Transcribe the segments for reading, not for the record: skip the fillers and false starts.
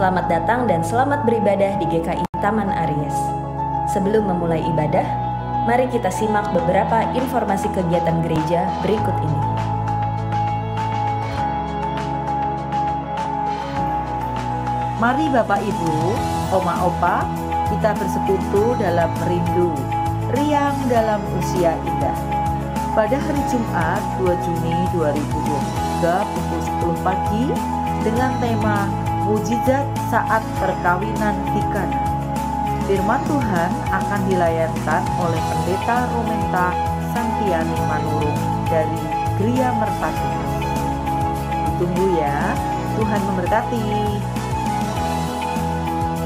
Selamat datang dan selamat beribadah di GKI Taman Aries. Sebelum memulai ibadah, mari kita simak beberapa informasi kegiatan gereja berikut ini. Mari Bapak Ibu, Oma Opa, kita bersekutu dalam rindu, riang dalam usia indah. Pada hari Jumat 2 Juni 2023 pukul 10 pagi dengan tema Mujizat Saat Perkawinan di Kana. Firman Tuhan akan dilayankan oleh Pendeta Romenta Santiani Manurung dari Gria Merpati. Ditunggu ya, Tuhan memberkati.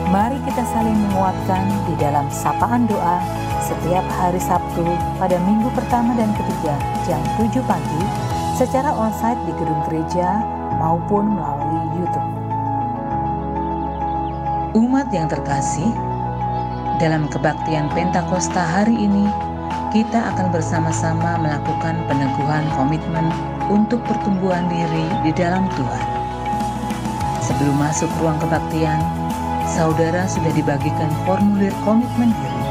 Mari kita saling menguatkan di dalam sapaan doa setiap hari Sabtu pada minggu pertama dan ketiga jam 7 pagi secara onsite di gedung gereja maupun melalui YouTube. Umat yang terkasih, dalam kebaktian Pentakosta hari ini, kita akan bersama-sama melakukan peneguhan komitmen untuk pertumbuhan diri di dalam Tuhan. Sebelum masuk ruang kebaktian, saudara sudah dibagikan formulir komitmen diri.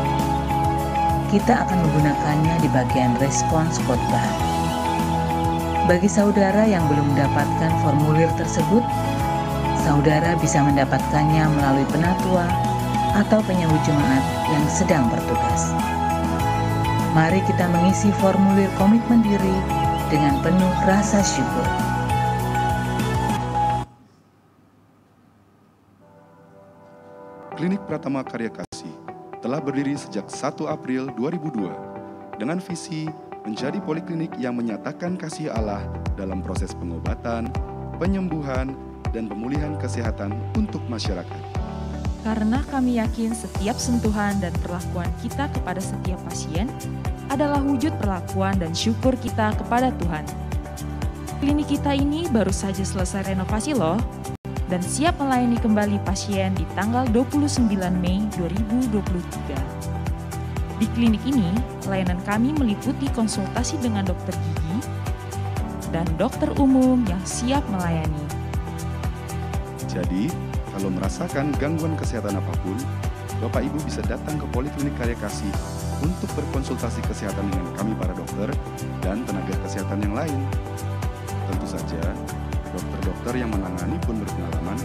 Kita akan menggunakannya di bagian respons khotbah. Bagi saudara yang belum mendapatkan formulir tersebut, saudara bisa mendapatkannya melalui penatua atau penyambut jemaat yang sedang bertugas. Mari kita mengisi formulir komitmen diri dengan penuh rasa syukur. Klinik Pratama Karya Kasih telah berdiri sejak 1 April 2002 dengan visi menjadi poliklinik yang menyatakan kasih Allah dalam proses pengobatan, penyembuhan, dan pemulihan kesehatan untuk masyarakat. Karena kami yakin setiap sentuhan dan perlakuan kita kepada setiap pasien adalah wujud perlakuan dan syukur kita kepada Tuhan. Klinik kita ini baru saja selesai renovasi loh, dan siap melayani kembali pasien di tanggal 29 Mei 2023. Di klinik ini, layanan kami meliputi konsultasi dengan dokter gigi dan dokter umum yang siap melayani. Jadi, kalau merasakan gangguan kesehatan apapun, Bapak Ibu bisa datang ke Poliklinik Karya Kasih untuk berkonsultasi kesehatan dengan kami para dokter dan tenaga kesehatan yang lain. Tentu saja, dokter-dokter yang menangani pun berpengalaman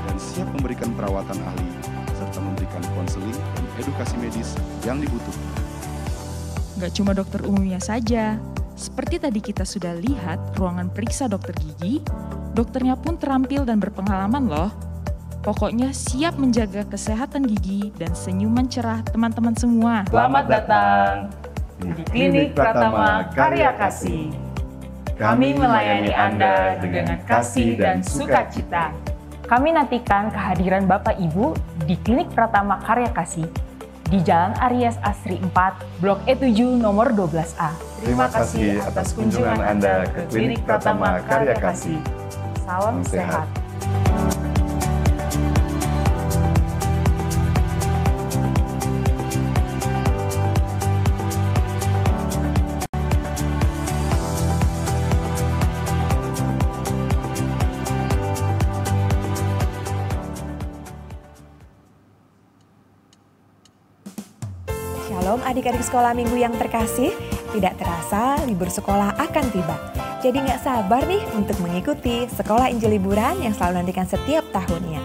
dan siap memberikan perawatan ahli serta memberikan konseling dan edukasi medis yang dibutuhkan. Gak cuma dokter umumnya saja, seperti tadi kita sudah lihat ruangan periksa dokter gigi, dokternya pun terampil dan berpengalaman loh. Pokoknya siap menjaga kesehatan gigi dan senyuman cerah teman-teman semua. Selamat datang di Klinik Pratama Karya Kasih. Kami melayani Anda dengan kasih dan sukacita. Kami nantikan kehadiran Bapak Ibu di Klinik Pratama Karya Kasih di Jalan Aries Asri 4, Blok E7 nomor 12A. Terima kasih atas kunjungan Anda ke Klinik Pratama Karya Kasih. Salam sehat. Shalom adik-adik sekolah minggu yang terkasih, tidak terasa libur sekolah akan tiba. Jadi nggak sabar nih untuk mengikuti sekolah Injil liburan yang selalu nantikan setiap tahunnya.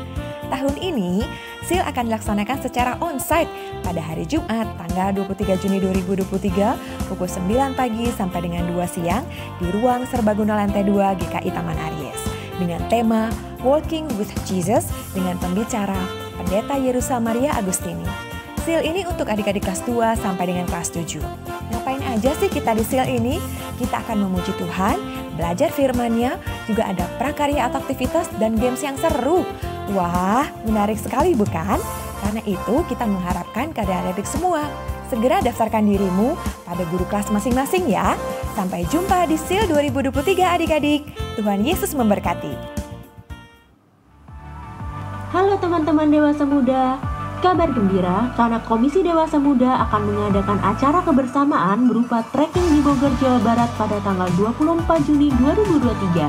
Tahun ini, SIL akan dilaksanakan secara onsite pada hari Jumat tanggal 23 Juni 2023 pukul 9 pagi sampai dengan 2 siang di ruang Serbaguna lantai 2 GKI Taman Aries dengan tema Walking with Jesus dengan pembicara Pendeta Yerusa Maria Agustini. SIL ini untuk adik-adik kelas 2 sampai dengan kelas 7. Ngapain aja sih kita di SIL ini? Kita akan memuji Tuhan, belajar firman-Nya, juga ada prakarya atau aktivitas dan games yang seru. Wah, menarik sekali bukan? Karena itu kita mengharapkan kepada adik-adik semua. Segera daftarkan dirimu pada guru kelas masing-masing ya. Sampai jumpa di SIL 2023 adik-adik. Tuhan Yesus memberkati. Halo teman-teman dewasa muda. Kabar gembira karena Komisi Dewasa Muda akan mengadakan acara kebersamaan berupa trekking di Bogor, Jawa Barat pada tanggal 24 Juni 2023.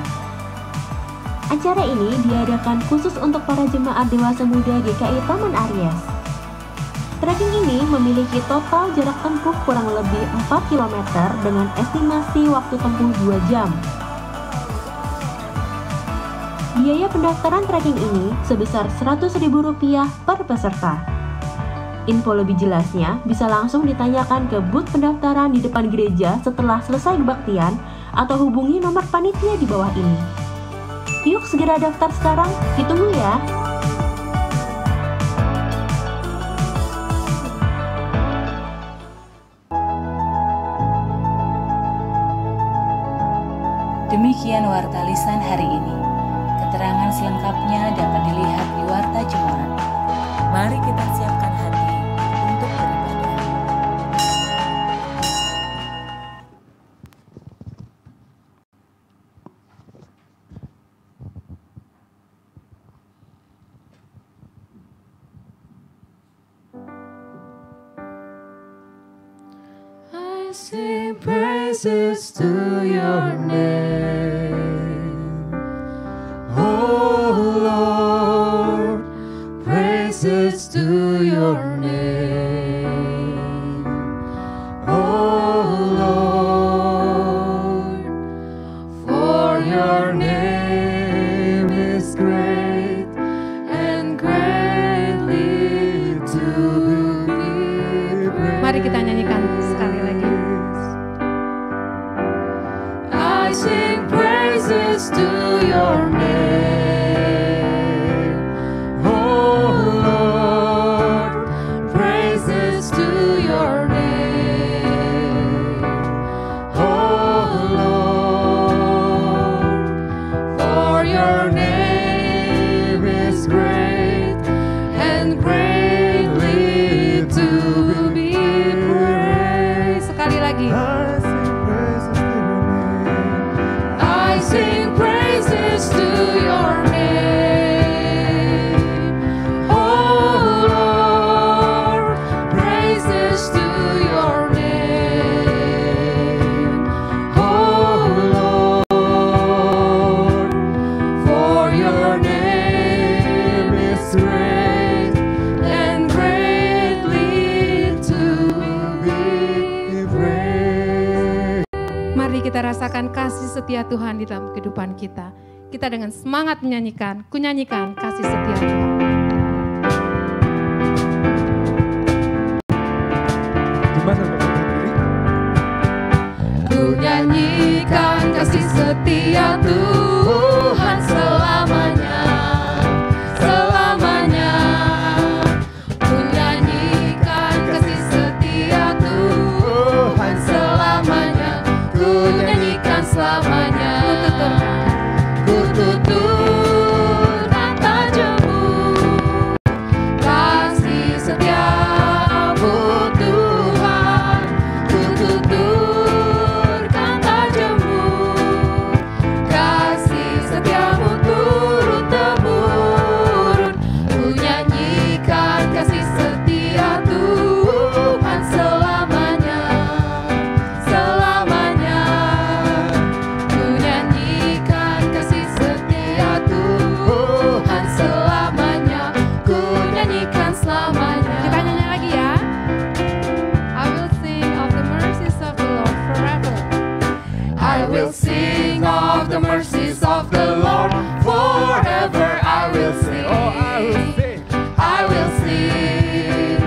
Acara ini diadakan khusus untuk para jemaat dewasa muda GKI Taman Aries. Trekking ini memiliki total jarak tempuh kurang lebih 4 km dengan estimasi waktu tempuh 2 jam. Biaya pendaftaran trekking ini sebesar Rp100.000 per peserta. Info lebih jelasnya bisa langsung ditanyakan ke booth pendaftaran di depan gereja setelah selesai kebaktian atau hubungi nomor panitia di bawah ini. Yuk segera daftar sekarang, ditunggu ya! Demikian warta lisan hari ini. Keterangan selengkapnya dapat dilihat di Warta Jemaat. Mari kita siapkan hati untuk beribadah. I sing praises to your name, oh Lord, praises to your name, oh Lord, for your name is great and greatly to be praised. Mari kita nyanyikan sekali lagi. I sing praises to your name, oh Lord, praises to your name, oh Lord, for your name is great and greatly to be praised. Sekali lagi. I sing praises to your name, oh Lord, praises to your name, oh Lord, for your name is great and greatly to be praised. Mari kita rasakan kasih setia Tuhan di dalam kehidupan kita. Kita dengan semangat menyanyikan, kunyanyikan kasih setia Tuhan. Ku nyanyikan kasih setia Tuhan selamanya, selamanya. Ku nyanyikan kasih setia Tuhan selamanya. Ku nyanyikan selamanya. Ku tuturkan tajammu, kasih setiamu Tuhan. Ku tuturkan tajammu, kasih setiamu turun-temurun. Ku nyanyikan kasih setia Tuhan selamanya, selamanya. Ku nyanyikan kasih setia Tuhan selamanya. Ku nyanyikan selamanya. Kita nyanyi lagi ya. I will sing of the mercies of the Lord forever. I will sing of the mercies of the Lord forever. I will sing. Oh, I will sing. I will sing.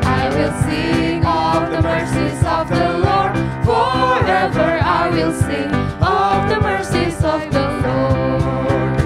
I will sing of the mercies of the Lord forever. I will sing of the mercies of the Lord.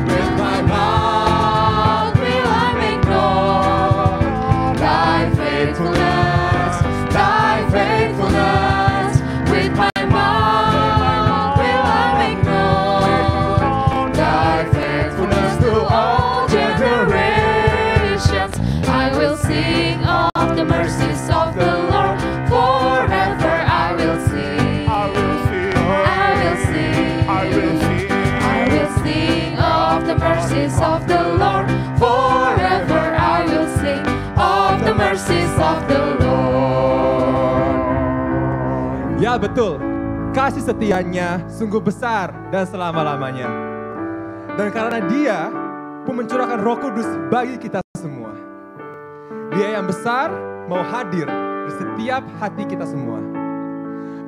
With my mouth will I make known thy faithfulness, thy faithfulness. With my mouth will I make known thy faithfulness to all generations. I will sing of the mercies of the Lord forever. I will sing. I will sing. I will sing. I will sing. I will sing of the mercies of the Lord forever. I will sing of the mercies of the Lord. Ya betul, kasih setianya sungguh besar dan selama-lamanya. Dan karena Dia pun mencurahkan Roh Kudus bagi kita semua. Dia yang besar mau hadir di setiap hati kita semua.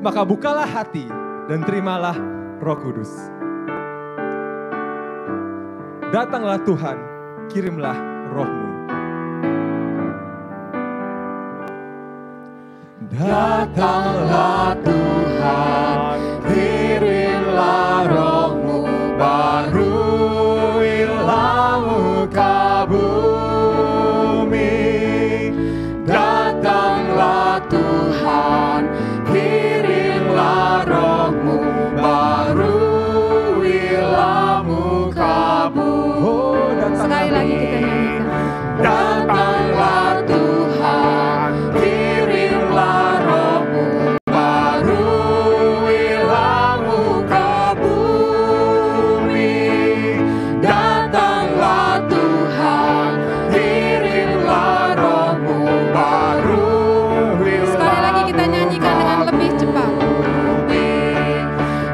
Maka bukalah hati dan terimalah Roh Kudus. Datanglah Tuhan, kirimlah Roh-Mu. Datanglah Tuhan, kirimlah Roh-Mu, baruilah muka bumi. Datanglah Tuhan, kirimlah Roh-Mu, baruilah muka bumi. Sekali lagi kita nyanyikan. Datanglah Tuhan, kirimlah Roh-Mu, baruilah muka bumi. Datanglah Tuhan, kirimlah Roh-Mu, baruilah. Sekali lagi kita nyanyikan dengan lebih cepat.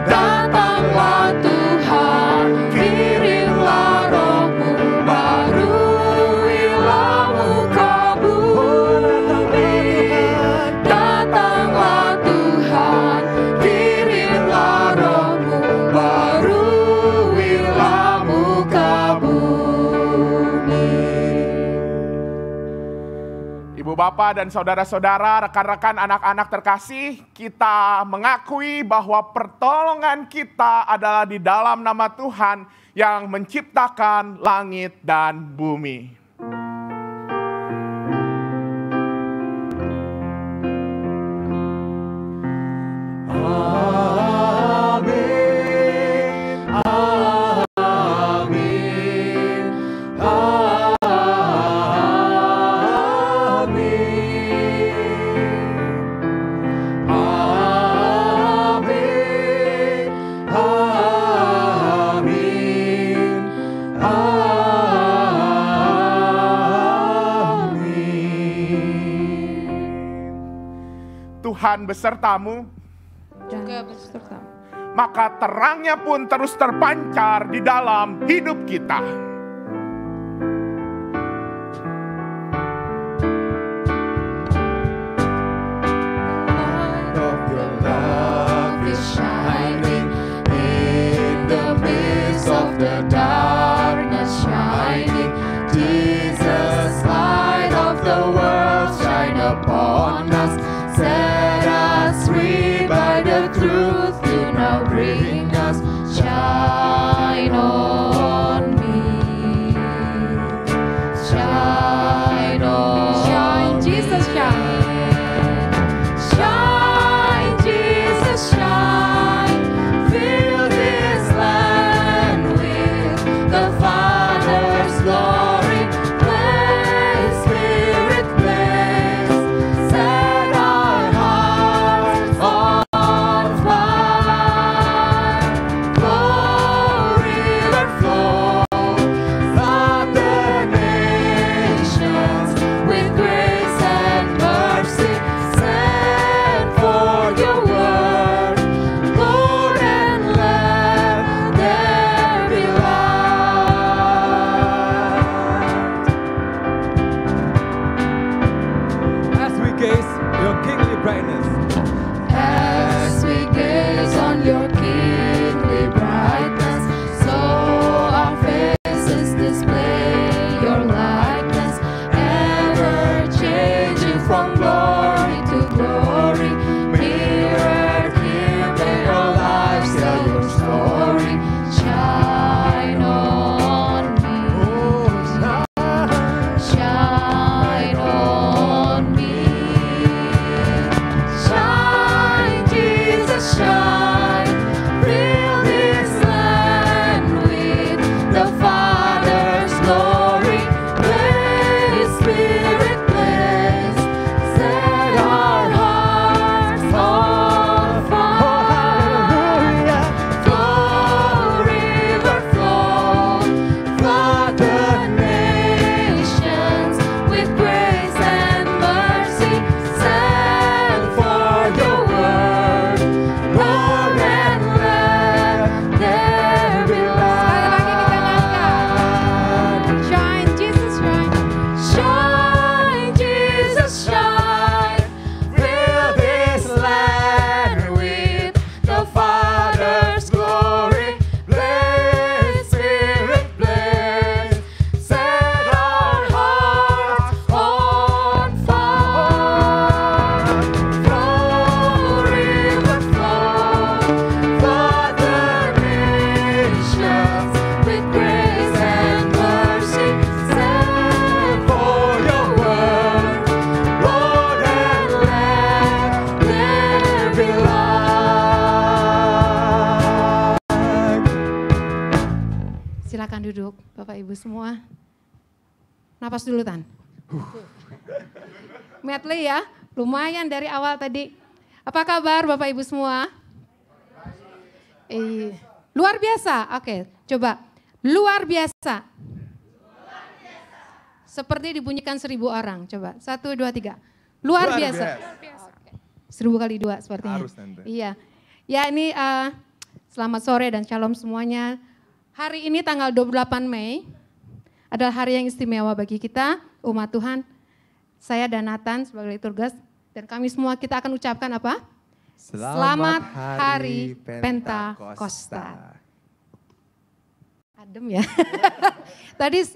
Datanglah Tuhan, kirimlah Roh-Mu, baruilah muka bumi. Datanglah Tuhan, kirimlah Roh-Mu, baruilah muka bumi. Ibu Bapak dan saudara-saudara, rekan-rekan anak-anak terkasih, kita mengakui bahwa pertolongan kita adalah di dalam nama Tuhan yang menciptakan langit dan bumi. Tuhan besertamu, Juga beserta. maka terangnya pun terus terpancar di dalam hidup kita. Love is shining in the midst of the darkness shining. Jesus, light of the world, shine upon us. Set us free by the truth you now bring us. Shine on me. Shine on. Shine, Jesus, shine. Shine, Jesus, shine. Fill this land with the Father's glory. Bless, Spirit, bless. Set our hearts on fire. Silakan duduk Bapak Ibu semua. Napas dulu Tan. Medley ya, lumayan dari awal tadi. Apa kabar Bapak Ibu semua? Luar biasa, oke coba. Luar biasa. Seperti dibunyikan 1000 orang, coba 1, 2, 3. Luar biasa. 1000 kali 2 sepertinya. Harus nanti. Iya. Ya ini selamat sore dan shalom semuanya. Hari ini tanggal 28 Mei adalah hari yang istimewa bagi kita, umat Tuhan. Saya dan Nathan sebagai liturgas dan kami semua kita akan ucapkan apa? Selamat Hari Pentakosta. Adem ya. Tadi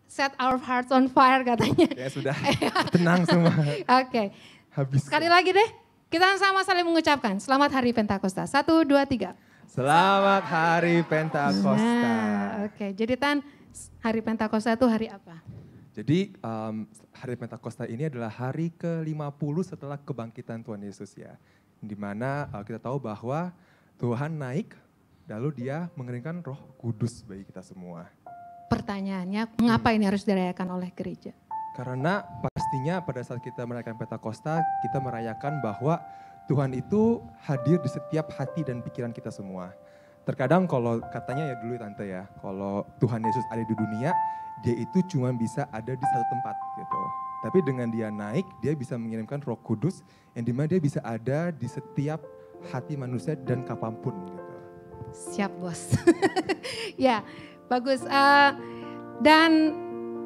set our hearts on fire katanya. Ya sudah, tenang semua. Oke. Habis. Sekali lagi deh, kita sama saling mengucapkan Selamat Hari Pentakosta. 1, 2, 3. Selamat Hari Pentakosta. Nah, oke. Jadi Tan, Hari Pentakosta itu hari apa? Jadi Hari Pentakosta ini adalah hari ke-50 setelah kebangkitan Tuhan Yesus ya. Di mana kita tahu bahwa Tuhan naik, lalu dia mengirimkan Roh Kudus bagi kita semua. Pertanyaannya, mengapa ini harus dirayakan oleh gereja? Karena pastinya pada saat kita merayakan Pentakosta, kita merayakan bahwa Tuhan itu hadir di setiap hati dan pikiran kita semua. Terkadang kalau katanya ya dulu Tante ya, kalau Tuhan Yesus ada di dunia, dia itu cuma bisa ada di satu tempat gitu. Tapi dengan dia naik, dia bisa mengirimkan Roh Kudus yang dimana dia bisa ada di setiap hati manusia dan kapanpun gitu. Siap bos. Ya bagus. Dan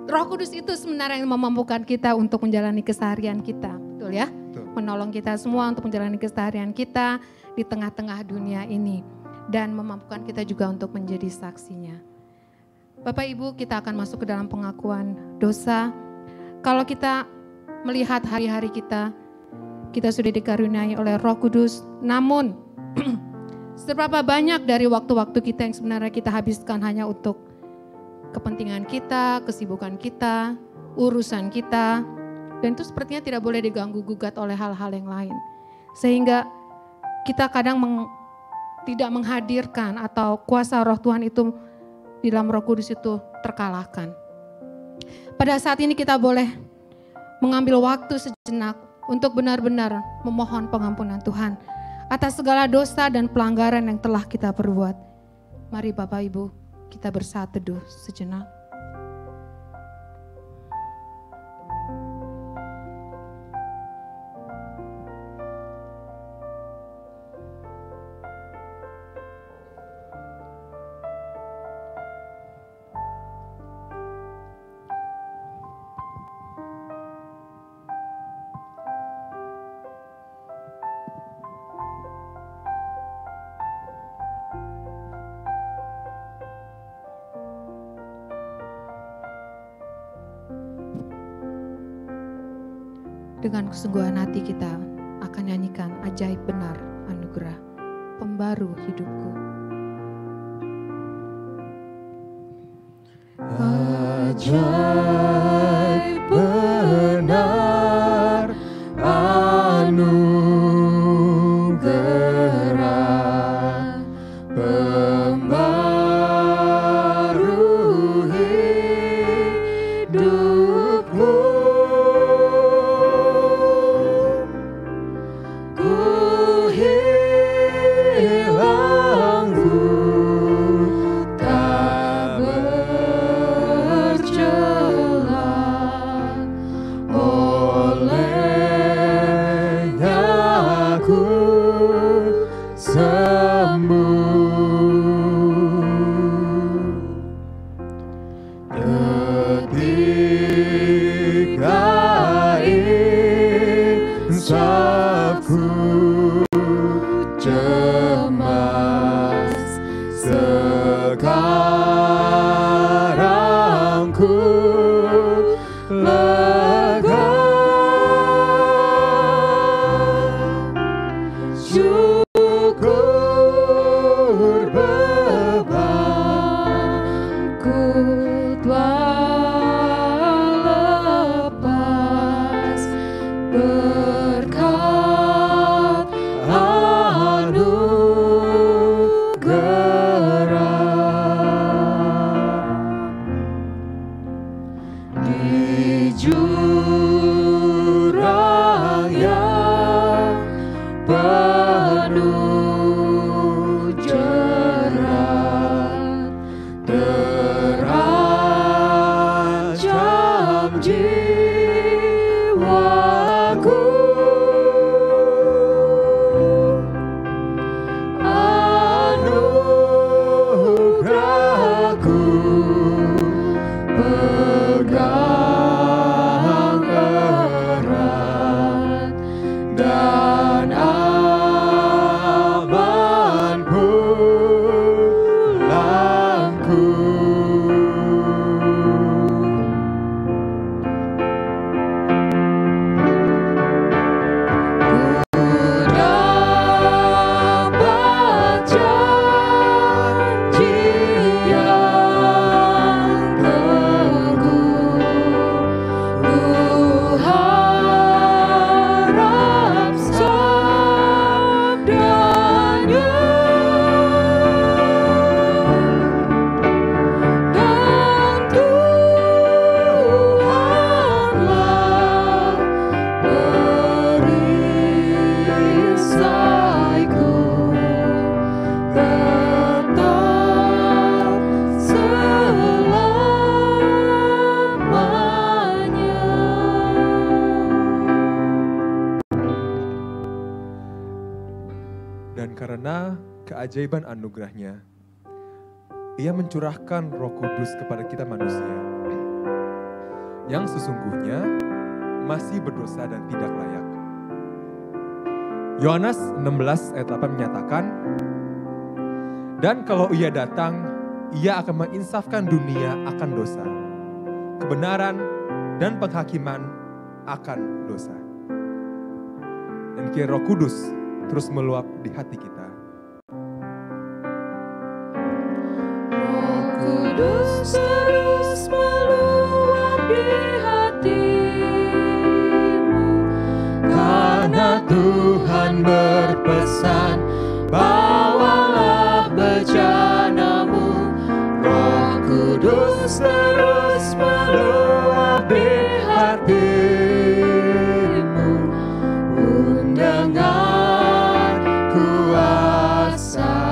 Roh Kudus itu sebenarnya yang memampukan kita untuk menjalani keseharian kita, betul ya? Betul. Menolong kita semua untuk menjalani keseharian kita di tengah-tengah dunia ini. Dan memampukan kita juga untuk menjadi saksinya. Bapak Ibu, kita akan masuk ke dalam pengakuan dosa. Kalau kita melihat hari-hari kita sudah dikaruniai oleh Roh Kudus. Namun, seberapa banyak dari waktu-waktu kita yang sebenarnya kita habiskan hanya untuk kepentingan kita, kesibukan kita, urusan kita, dan itu sepertinya tidak boleh diganggu gugat oleh hal-hal yang lain. Sehingga kita kadang tidak menghadirkan atau kuasa Roh Tuhan itu di dalam Roh Kudus itu terkalahkan. Pada saat ini kita boleh mengambil waktu sejenak untuk benar-benar memohon pengampunan Tuhan atas segala dosa dan pelanggaran yang telah kita perbuat. Mari Bapak Ibu, kita bersatu teduh sejenak. Dengan kesungguhan hati kita akan nyanyikan ajaib benar anugerah pembaru hidupku. Ajaib benar anugerah pembaru hidupku. penuh jerat, terancam jiwaku. Anugerahku pegang erat dan aman pulangku. Ku dapat janji yang teguh, ku harap sabdanya, dan Tuhanlah perisaiku tetap selamanya. Dan karena keajaiban anugerahnya, Ia mencurahkan Roh Kudus kepada kita manusia yang sesungguhnya masih berdosa dan tidak layak. Yohanes 16 ayat 8 menyatakan, dan kalau Ia datang, Ia akan menginsafkan dunia akan dosa, kebenaran dan penghakiman akan dosa. Dan kiranya Roh Kudus terus meluap di hati kita. Roh Kudus terus meluap di hatimu, karena Tuhan berpesan, bawalah bejanamu. Roh Kudus terus meluap di hatimu, dengan kuasanya.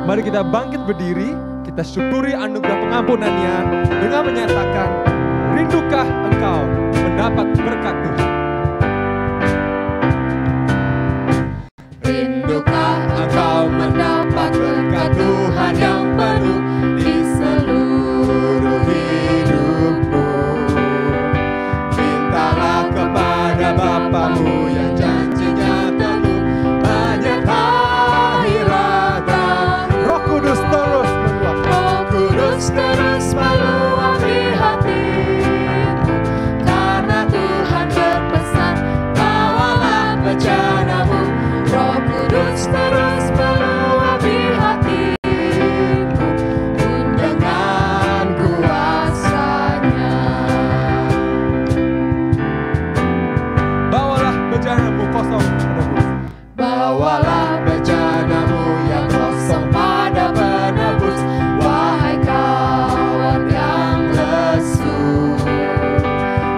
Mari kita bangkit berdiri, kita syukuri anugerah pengampunannya dengan menyatakan, rindukah engkau mendapat berkat Tuhan? Rindukah engkau mendapat berkat Tuhan yang penuh di seluruh hidupmu? Mintalah kepada Bapamu yang janjinya teguh, menyertai ragam. Roh Kudus terus meluap. Roh Kudus terus meluap di hatimu, karena Tuhan berpesan, bawalah bejanamu. Roh Kudus terus meluap di hatimu, dengan kuasanya. Bawalah bejanamu kosong penebus. Bawalah bejanamu yang kosong pada penebus. Wahai kawan yang lesu,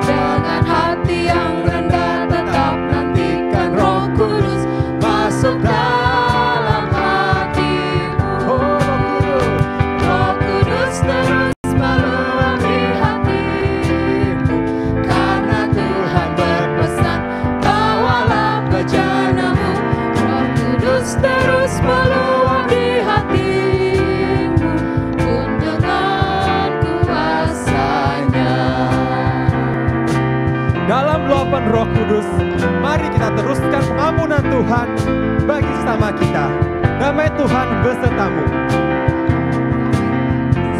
dengan hati yang rendah tetap nantikan Roh Kudus masuk dalam hatimu. Roh Kudus terus meluap di hatimu, karena Tuhan berpesan, bawalah bejanamu. Roh Kudus terus meluap di hatimu, pun dengan kuasanya. Dalam luapan Roh Kudus, mari kita teruskan pengampunan Tuhan bagi sesama kita. Damai Tuhan besertamu.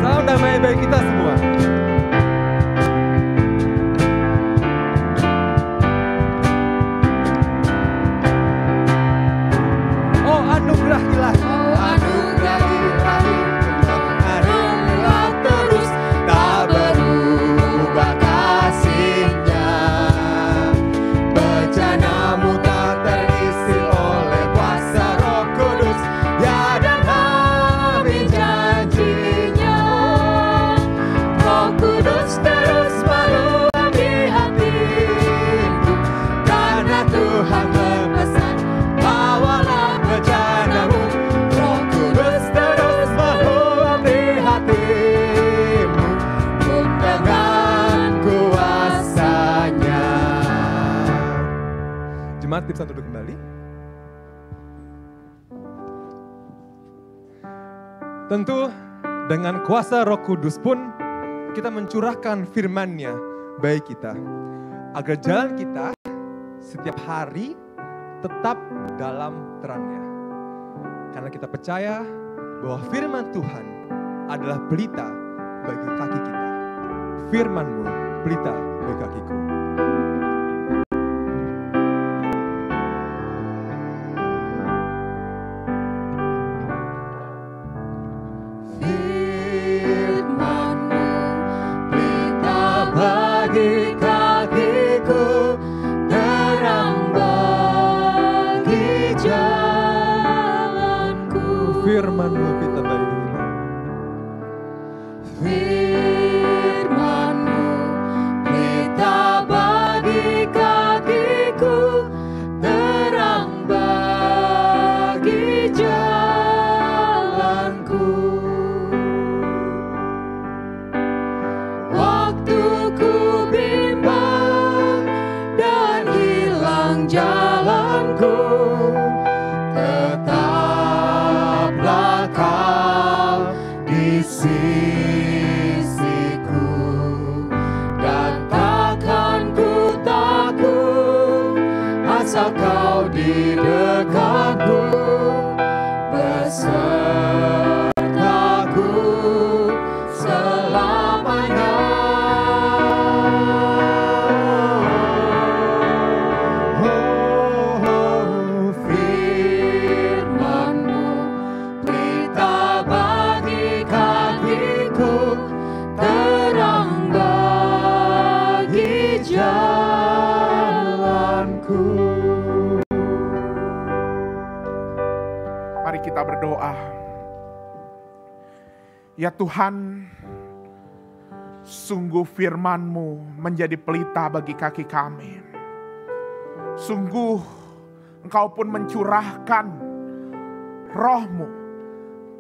Salam damai bagi kita semua. Oh anugerah ilahi. Anugerah ilahi mengalir terus, tak berubah kasih-Nya. Bejanamu tak terisi oleh kuasa Roh Kudus, ya dan amin janji-Nya. Tentu dengan kuasa Roh Kudus pun kita mencurahkan firman-Nya bagi kita. Agar jalan kita setiap hari tetap dalam terang-Nya. Karena kita percaya bahwa firman Tuhan adalah pelita bagi kaki kita. Firman-Mu pelita bagi kakiku. Firman-Mu pelita bagi kita. Firman-Mu pelita bagi kakiku, terang bagi jalanku. Waktu ku bimbang dan hilang jalanku, sisiku, dan takkan ku takut asal Kau di dekatku, besertaku selamanya. Firman-Mu pelita bagi kakiku, terang bagi jalanku. Mari kita berdoa. Ya Tuhan, sungguh firman-Mu menjadi pelita bagi kaki kami. Sungguh Engkau pun mencurahkan Roh-Mu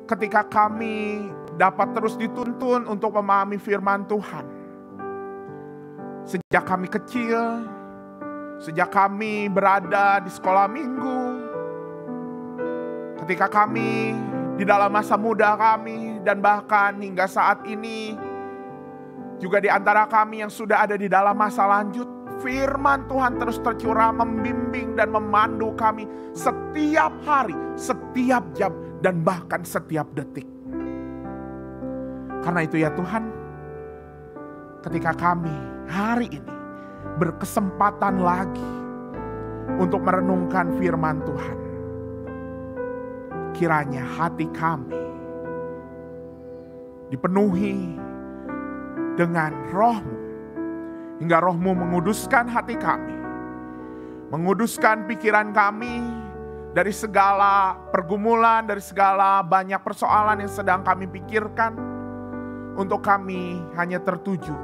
ketika kami dapat terus dituntun untuk memahami firman Tuhan. Sejak kami kecil, sejak kami berada di sekolah minggu, ketika kami di dalam masa muda kami, dan bahkan hingga saat ini, juga di antara kami yang sudah ada di dalam masa lanjut, firman Tuhan terus tercurah membimbing dan memandu kami setiap hari, setiap jam, dan bahkan setiap detik. Karena itu ya Tuhan, ketika kami hari ini berkesempatan lagi untuk merenungkan firman Tuhan, kiranya hati kami dipenuhi dengan Roh-Mu, hingga Roh-Mu menguduskan hati kami, menguduskan pikiran kami dari segala pergumulan, dari segala banyak persoalan yang sedang kami pikirkan, untuk kami hanya tertuju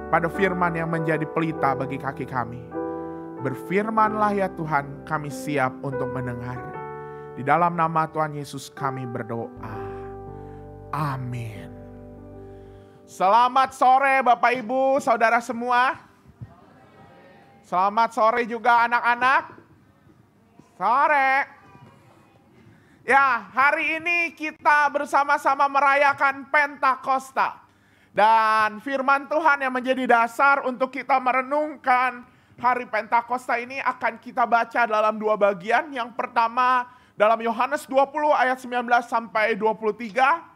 pada firman yang menjadi pelita bagi kaki kami. Berfirmanlah ya Tuhan, kami siap untuk mendengar. Di dalam nama Tuhan Yesus kami berdoa. Amin. Selamat sore Bapak Ibu, Saudara semua. Selamat sore juga anak-anak. Sore. Ya, hari ini kita bersama-sama merayakan Pentakosta. Dan firman Tuhan yang menjadi dasar untuk kita merenungkan hari Pentakosta ini akan kita baca dalam dua bagian. Yang pertama dalam Yohanes 20 ayat 19 sampai 23.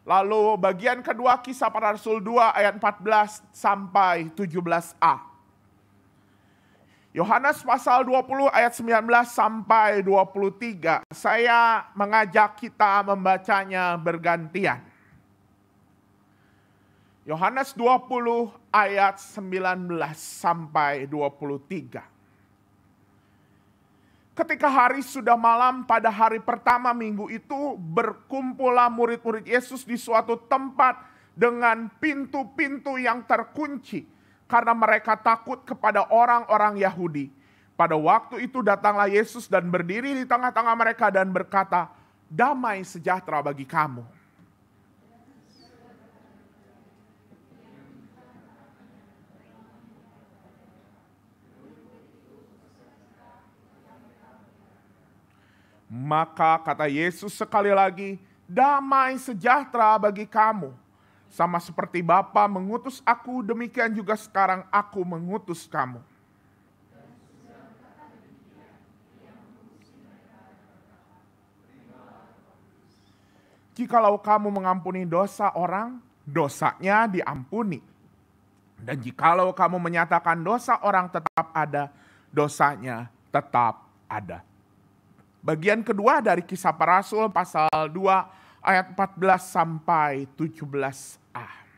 Lalu bagian kedua Kisah Para Rasul 2 ayat 14 sampai 17a. Yohanes pasal 20 ayat 19 sampai 23. Saya mengajak kita membacanya bergantian. Yohanes 20 ayat 19 sampai 23. Ketika hari sudah malam pada hari pertama minggu itu, berkumpullah murid-murid Yesus di suatu tempat dengan pintu-pintu yang terkunci, karena mereka takut kepada orang-orang Yahudi. Pada waktu itu datanglah Yesus dan berdiri di tengah-tengah mereka dan berkata, "Damai sejahtera bagi kamu." Maka kata Yesus sekali lagi, damai sejahtera bagi kamu. Sama seperti Bapa mengutus aku, demikian juga sekarang aku mengutus kamu. Jikalau kamu mengampuni dosa orang, dosanya diampuni. Dan jikalau kamu menyatakan dosa orang tetap ada, dosanya tetap ada. Bagian kedua dari Kisah Para Rasul pasal 2 ayat 14 sampai 17a.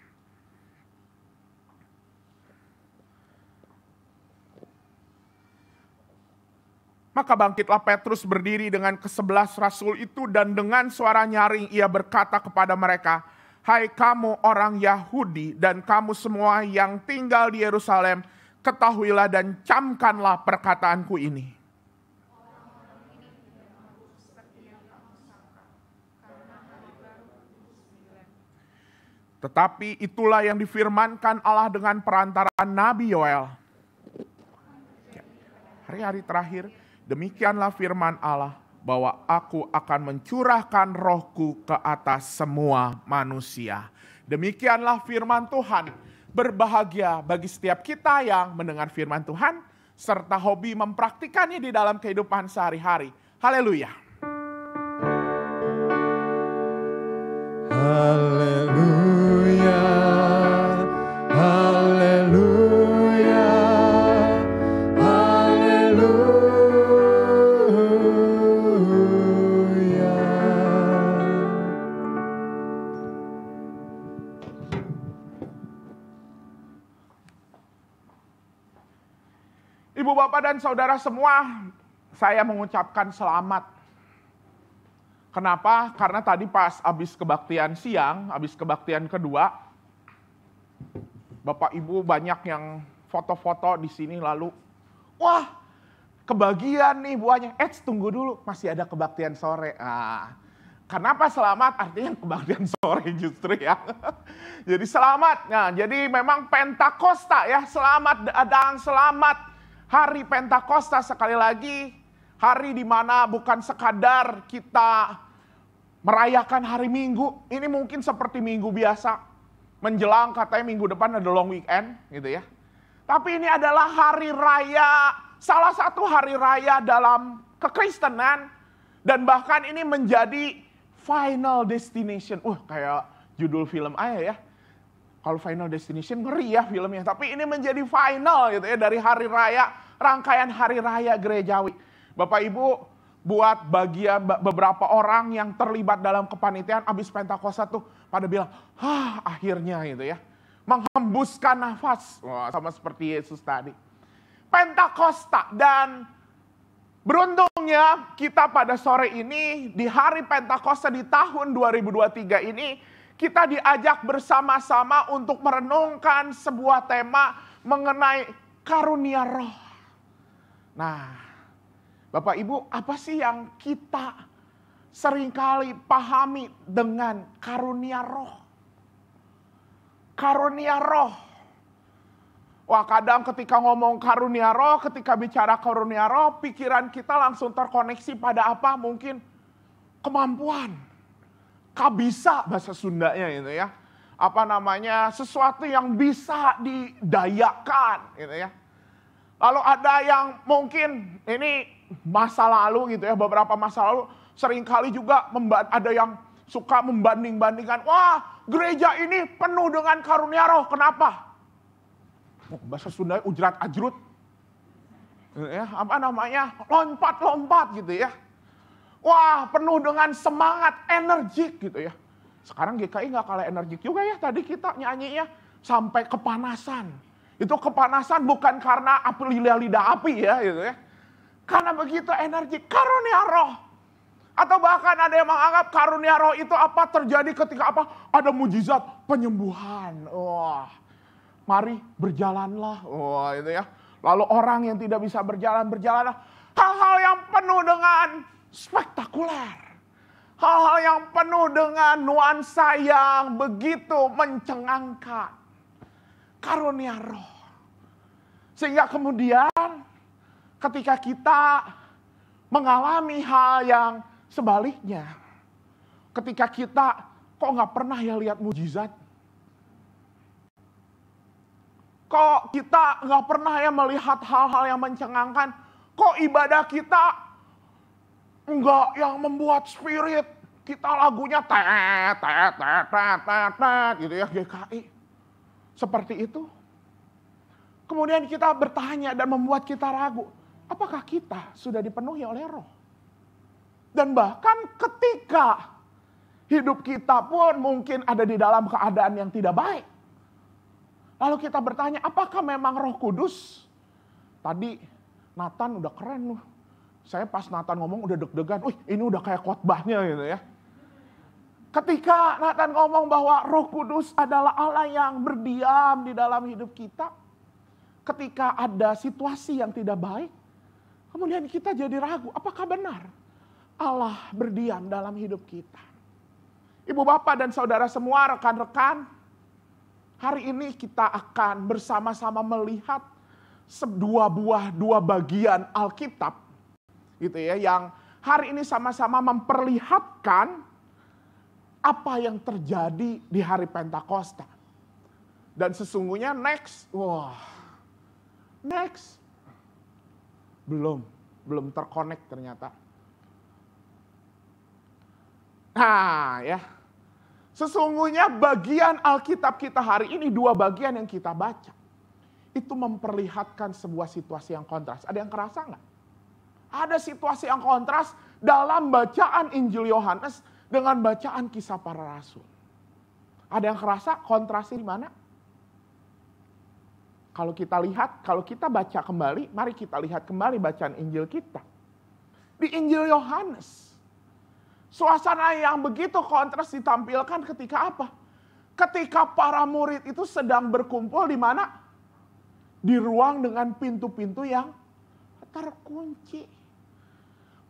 Maka bangkitlah Petrus berdiri dengan ke-11 rasul itu, dan dengan suara nyaring ia berkata kepada mereka, "Hai kamu orang Yahudi dan kamu semua yang tinggal di Yerusalem, ketahuilah dan camkanlah perkataanku ini. Tetapi itulah yang difirmankan Allah dengan perantaraan Nabi Yoel. Hari-hari terakhir, demikianlah firman Allah, bahwa aku akan mencurahkan rohku ke atas semua manusia." Demikianlah firman Tuhan. Berbahagia bagi setiap kita yang mendengar firman Tuhan, serta hobi mempraktikannya di dalam kehidupan sehari-hari. Haleluya. Haleluya, haleluya, haleluya. Ibu, bapak, dan saudara semua, saya mengucapkan selamat. Kenapa? Karena tadi pas habis kebaktian siang, habis kebaktian kedua, Bapak Ibu banyak yang foto-foto di sini lalu, wah kebagian nih buahnya. Tunggu dulu, masih ada kebaktian sore. Kenapa selamat? Artinya kebaktian sore justru ya. Jadi selamat. Nah, jadi memang Pentakosta ya, selamat dan selamat hari Pentakosta sekali lagi. Hari di mana bukan sekadar kita merayakan hari Minggu, ini mungkin seperti minggu biasa, menjelang katanya minggu depan ada long weekend gitu ya. Tapi ini adalah hari raya, salah satu hari raya dalam kekristenan, dan bahkan ini menjadi final destination. Kayak judul film aja ya. Kalau Final Destination ngeri ya filmnya, tapi ini menjadi final gitu ya dari hari raya, rangkaian hari raya gerejawi. Bapak Ibu, buat bagian beberapa orang yang terlibat dalam kepanitiaan abis Pentakosta tuh pada bilang, akhirnya gitu ya. Menghembuskan nafas, sama seperti Yesus tadi. Pentakosta, dan beruntungnya kita pada sore ini di hari Pentakosta di tahun 2023 ini, kita diajak bersama-sama untuk merenungkan sebuah tema mengenai karunia roh. Nah, Bapak Ibu, apa sih yang kita seringkali pahami dengan karunia roh? Karunia roh. Wah, kadang ketika ngomong karunia roh, ketika bicara karunia roh, pikiran kita langsung terkoneksi pada apa? Mungkin kemampuan. Kabisa bahasa Sundanya gitu ya. Apa namanya? Sesuatu yang bisa didayakan gitu ya. Lalu ada yang mungkin ini masa lalu gitu ya, beberapa masa lalu seringkali juga ada yang suka membanding-bandingkan, wah gereja ini penuh dengan karunia roh, kenapa? Bahasa Sunda ujrat ajrut, ya, apa namanya, lompat-lompat gitu ya. Wah penuh dengan semangat, energik gitu ya. Sekarang GKI gak kalah energik juga ya, tadi kita nyanyinya sampai kepanasan. Itu kepanasan bukan karena api lidah api ya gitu ya. Karena begitu energi, karunia roh. Atau bahkan ada yang menganggap karunia roh itu apa terjadi ketika apa? Ada mujizat penyembuhan. Wah, mari berjalanlah. Wah, itu ya. Lalu orang yang tidak bisa berjalan, berjalanlah. Hal-hal yang penuh dengan spektakuler. Hal-hal yang penuh dengan nuansa yang begitu mencengangkan. Karunia roh. Sehingga kemudian ketika kita mengalami hal yang sebaliknya, Ketika kita kok nggak pernah ya lihat mujizat? Kok kita nggak pernah ya melihat hal-hal yang mencengangkan? Kok ibadah kita nggak yang membuat spirit kita lagunya tet gitu ya, GKI. Seperti itu. Kemudian kita bertanya dan membuat kita ragu. Apakah kita sudah dipenuhi oleh Roh? Dan bahkan ketika hidup kita pun mungkin ada di dalam keadaan yang tidak baik. Lalu kita bertanya, apakah memang Roh Kudus? Tadi Nathan udah keren loh. Saya pas Nathan ngomong udah deg-degan. Wih, ini udah kayak khotbahnya gitu ya. Ketika Nathan ngomong bahwa Roh Kudus adalah Allah yang berdiam di dalam hidup kita. Ketika ada situasi yang tidak baik, kemudian kita jadi ragu, apakah benar Allah berdiam dalam hidup kita? Ibu bapak dan saudara semua, rekan-rekan, hari ini kita akan bersama-sama melihat dua bagian Alkitab, gitu ya, yang hari ini sama-sama memperlihatkan apa yang terjadi di hari Pentakosta. Dan sesungguhnya next, belum terkonek ternyata. Nah ya, sesungguhnya bagian Alkitab kita hari ini, dua bagian yang kita baca, itu memperlihatkan sebuah situasi yang kontras. Ada yang kerasa nggak? Ada situasi yang kontras dalam bacaan Injil Yohanes dengan bacaan Kisah Para Rasul. Ada yang kerasa kontrasnya di mana? Kalau kita lihat, kalau kita baca kembali, mari kita lihat kembali bacaan Injil kita. Di Injil Yohanes, suasana yang begitu kontras ditampilkan ketika apa? Ketika para murid itu sedang berkumpul di mana? Di ruang dengan pintu-pintu yang terkunci.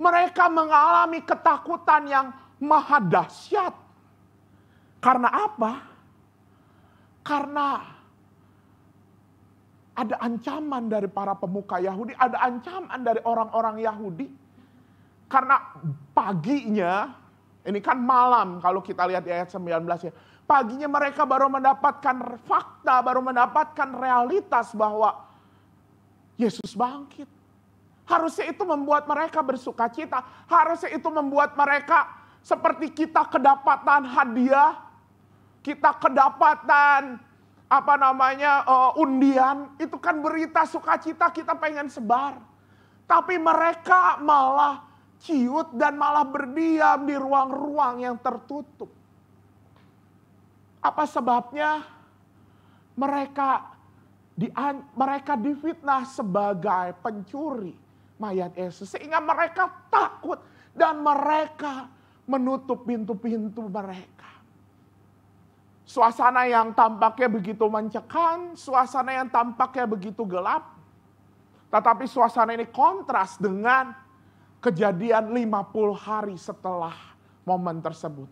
Mereka mengalami ketakutan yang maha dahsyat. Karena apa? Karena ada ancaman dari para pemuka Yahudi, ada ancaman dari orang-orang Yahudi. Karena paginya, ini kan malam kalau kita lihat di ayat 19 ya. Paginya mereka baru mendapatkan fakta, baru mendapatkan realitas bahwa Yesus bangkit. Harusnya itu membuat mereka bersuka cita. Harusnya itu membuat mereka seperti kita kedapatan hadiah. Kita kedapatan undian, itu kan berita sukacita kita pengen sebar. Tapi mereka malah ciut dan malah berdiam di ruang-ruang yang tertutup. Apa sebabnya? Mereka difitnah sebagai pencuri mayat Yesus. Sehingga mereka takut dan mereka menutup pintu-pintu mereka. Suasana yang tampaknya begitu mencekam, suasana yang tampaknya begitu gelap. Tetapi suasana ini kontras dengan kejadian 50 hari setelah momen tersebut.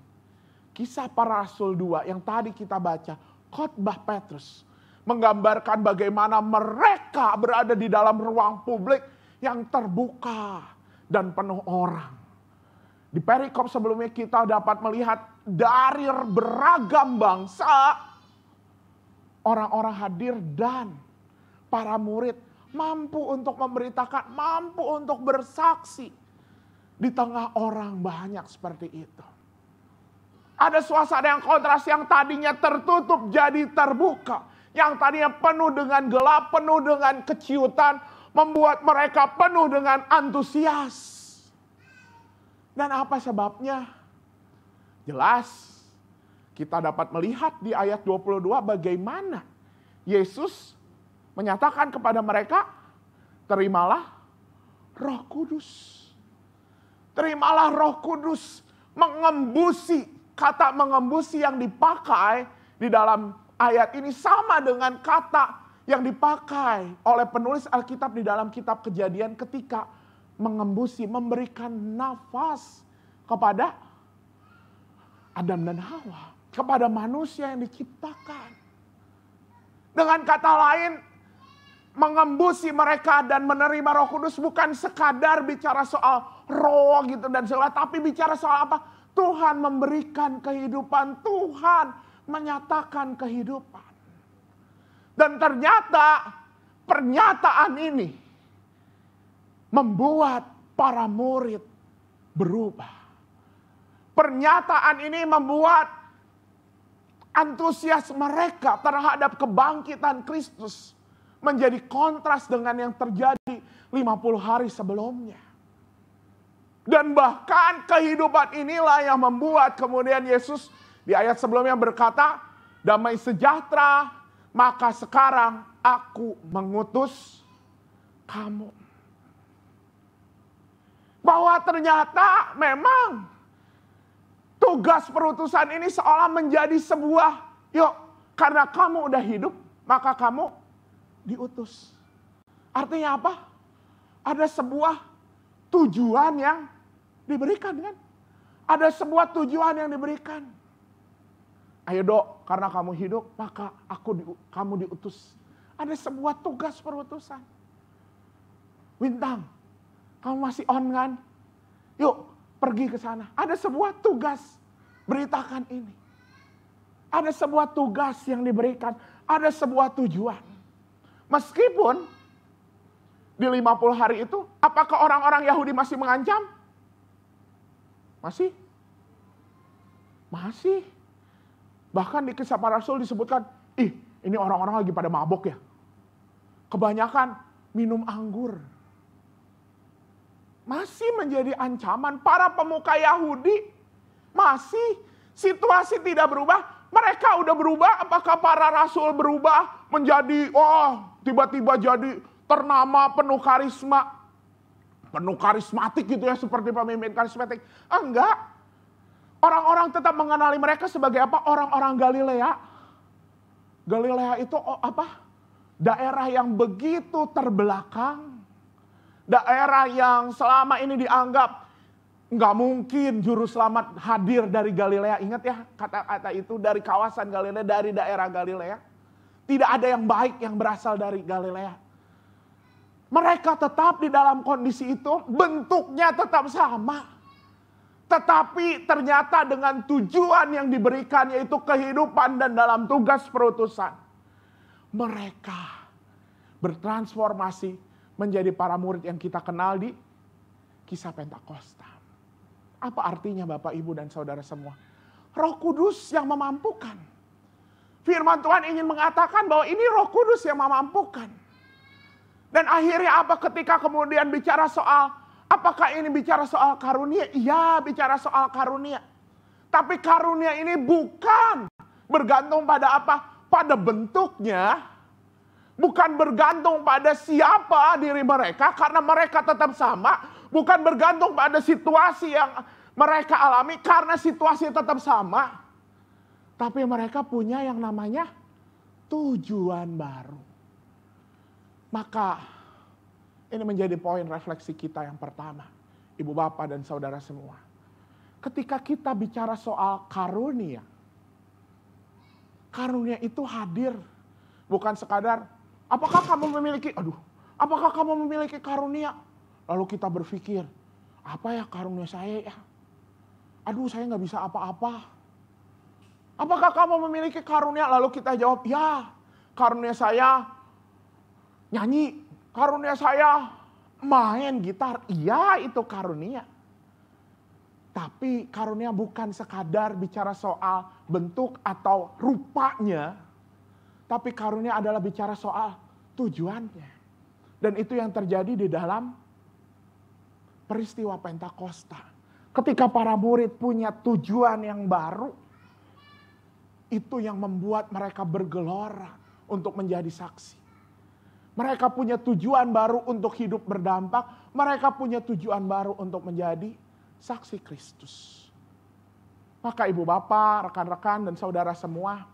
Kisah Para Rasul 2 yang tadi kita baca, khotbah Petrus, menggambarkan bagaimana mereka berada di dalam ruang publik yang terbuka dan penuh orang. Di perikop sebelumnya kita dapat melihat dari beragam bangsa, orang-orang hadir dan para murid mampu untuk memberitakan, mampu untuk bersaksi di tengah orang banyak seperti itu. Ada suasana yang kontras, yang tadinya tertutup jadi terbuka. Yang tadinya penuh dengan gelap, penuh dengan keciutan, membuat mereka penuh dengan antusias. Dan apa sebabnya? Jelas, kita dapat melihat di ayat 22 bagaimana Yesus menyatakan kepada mereka, terimalah Roh Kudus. Terimalah Roh Kudus, mengembusi. Kata mengembusi yang dipakai di dalam ayat ini sama dengan kata yang dipakai oleh penulis Alkitab di dalam kitab Kejadian ketika mengembusi, memberikan nafas kepada Adam dan Hawa, kepada manusia yang diciptakan. Dengan kata lain, mengembusi mereka dan menerima Roh Kudus bukan sekadar bicara soal roh gitu dan segala, tapi bicara soal apa? Tuhan memberikan kehidupan, Tuhan menyatakan kehidupan. Dan ternyata pernyataan ini membuat para murid berubah. Pernyataan ini membuat antusias mereka terhadap kebangkitan Kristus menjadi kontras dengan yang terjadi 50 hari sebelumnya. Dan bahkan kehidupan inilah yang membuat kemudian Yesus di ayat sebelumnya berkata, damai sejahtera, maka sekarang aku mengutus kamu. Bahwa ternyata memang tugas perutusan ini seolah menjadi sebuah, yuk karena kamu udah hidup, maka kamu diutus. Artinya apa? Ada sebuah tujuan yang diberikan kan? Ada sebuah tujuan yang diberikan. Ayo dok, karena kamu hidup, maka kamu diutus. Ada sebuah tugas perutusan. Bintang, kamu masih on kan? Yuk pergi ke sana. Ada sebuah tugas, beritakan ini. Ada sebuah tugas yang diberikan. Ada sebuah tujuan. Meskipun di 50 hari itu, apakah orang-orang Yahudi masih mengancam? Masih? Masih. Bahkan di Kisah Para Rasul disebutkan, ini orang-orang lagi pada mabok ya. Kebanyakan minum anggur. Masih menjadi ancaman para pemuka Yahudi. Masih situasi tidak berubah. Mereka udah berubah, apakah para rasul berubah menjadi, tiba-tiba jadi ternama penuh karisma. Penuh karismatik gitu ya, seperti pemimpin karismatik. Enggak. Orang-orang tetap mengenali mereka sebagai apa? Orang-orang Galilea. Galilea itu apa? Daerah yang begitu terbelakang. Daerah yang selama ini dianggap nggak mungkin juru selamat hadir dari Galilea. Ingat ya kata-kata itu, dari kawasan Galilea, dari daerah Galilea. Tidak ada yang baik yang berasal dari Galilea. Mereka tetap di dalam kondisi itu, bentuknya tetap sama. Tetapi ternyata dengan tujuan yang diberikan, yaitu kehidupan dan dalam tugas perutusan. Mereka bertransformasi menjadi para murid yang kita kenal di Kisah Pentakosta. Apa artinya Bapak, Ibu, dan Saudara semua? Roh Kudus yang memampukan. Firman Tuhan ingin mengatakan bahwa ini Roh Kudus yang memampukan. Dan akhirnya apa ketika kemudian bicara soal, apakah ini bicara soal karunia? Iya, bicara soal karunia. Tapi karunia ini bukan bergantung pada apa? Pada bentuknya. Bukan bergantung pada siapa diri mereka, karena mereka tetap sama. Bukan bergantung pada situasi yang mereka alami, karena situasi tetap sama. Tapi mereka punya yang namanya tujuan baru. Maka ini menjadi poin refleksi kita yang pertama. Ibu, bapak, dan saudara semua. Ketika kita bicara soal karunia. Karunia itu hadir. Bukan sekadar, apakah kamu memiliki karunia? Lalu kita berpikir, apa ya karunia saya ya? Aduh, saya nggak bisa apa-apa. Apakah kamu memiliki karunia? Lalu kita jawab, ya, karunia saya nyanyi, karunia saya main gitar. Iya, itu karunia. Tapi karunia bukan sekadar bicara soal bentuk atau rupanya. Tapi karunia adalah bicara soal tujuannya. Dan itu yang terjadi di dalam peristiwa Pentakosta. Ketika para murid punya tujuan yang baru, itu yang membuat mereka bergelora untuk menjadi saksi. Mereka punya tujuan baru untuk hidup berdampak. Mereka punya tujuan baru untuk menjadi saksi Kristus. Maka ibu bapak, rekan-rekan, dan saudara semua,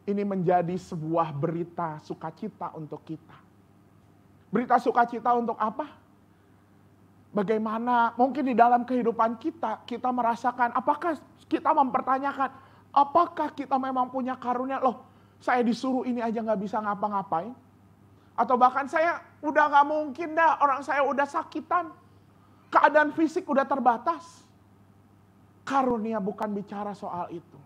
ini menjadi sebuah berita sukacita untuk kita. Berita sukacita untuk apa? Bagaimana mungkin di dalam kehidupan kita, kita merasakan, apakah kita mempertanyakan, apakah kita memang punya karunia? Loh, saya disuruh ini aja gak bisa ngapa-ngapain. Atau bahkan saya udah gak mungkin dah, orang saya udah sakitan. Keadaan fisik udah terbatas. Karunia bukan bicara soal itu.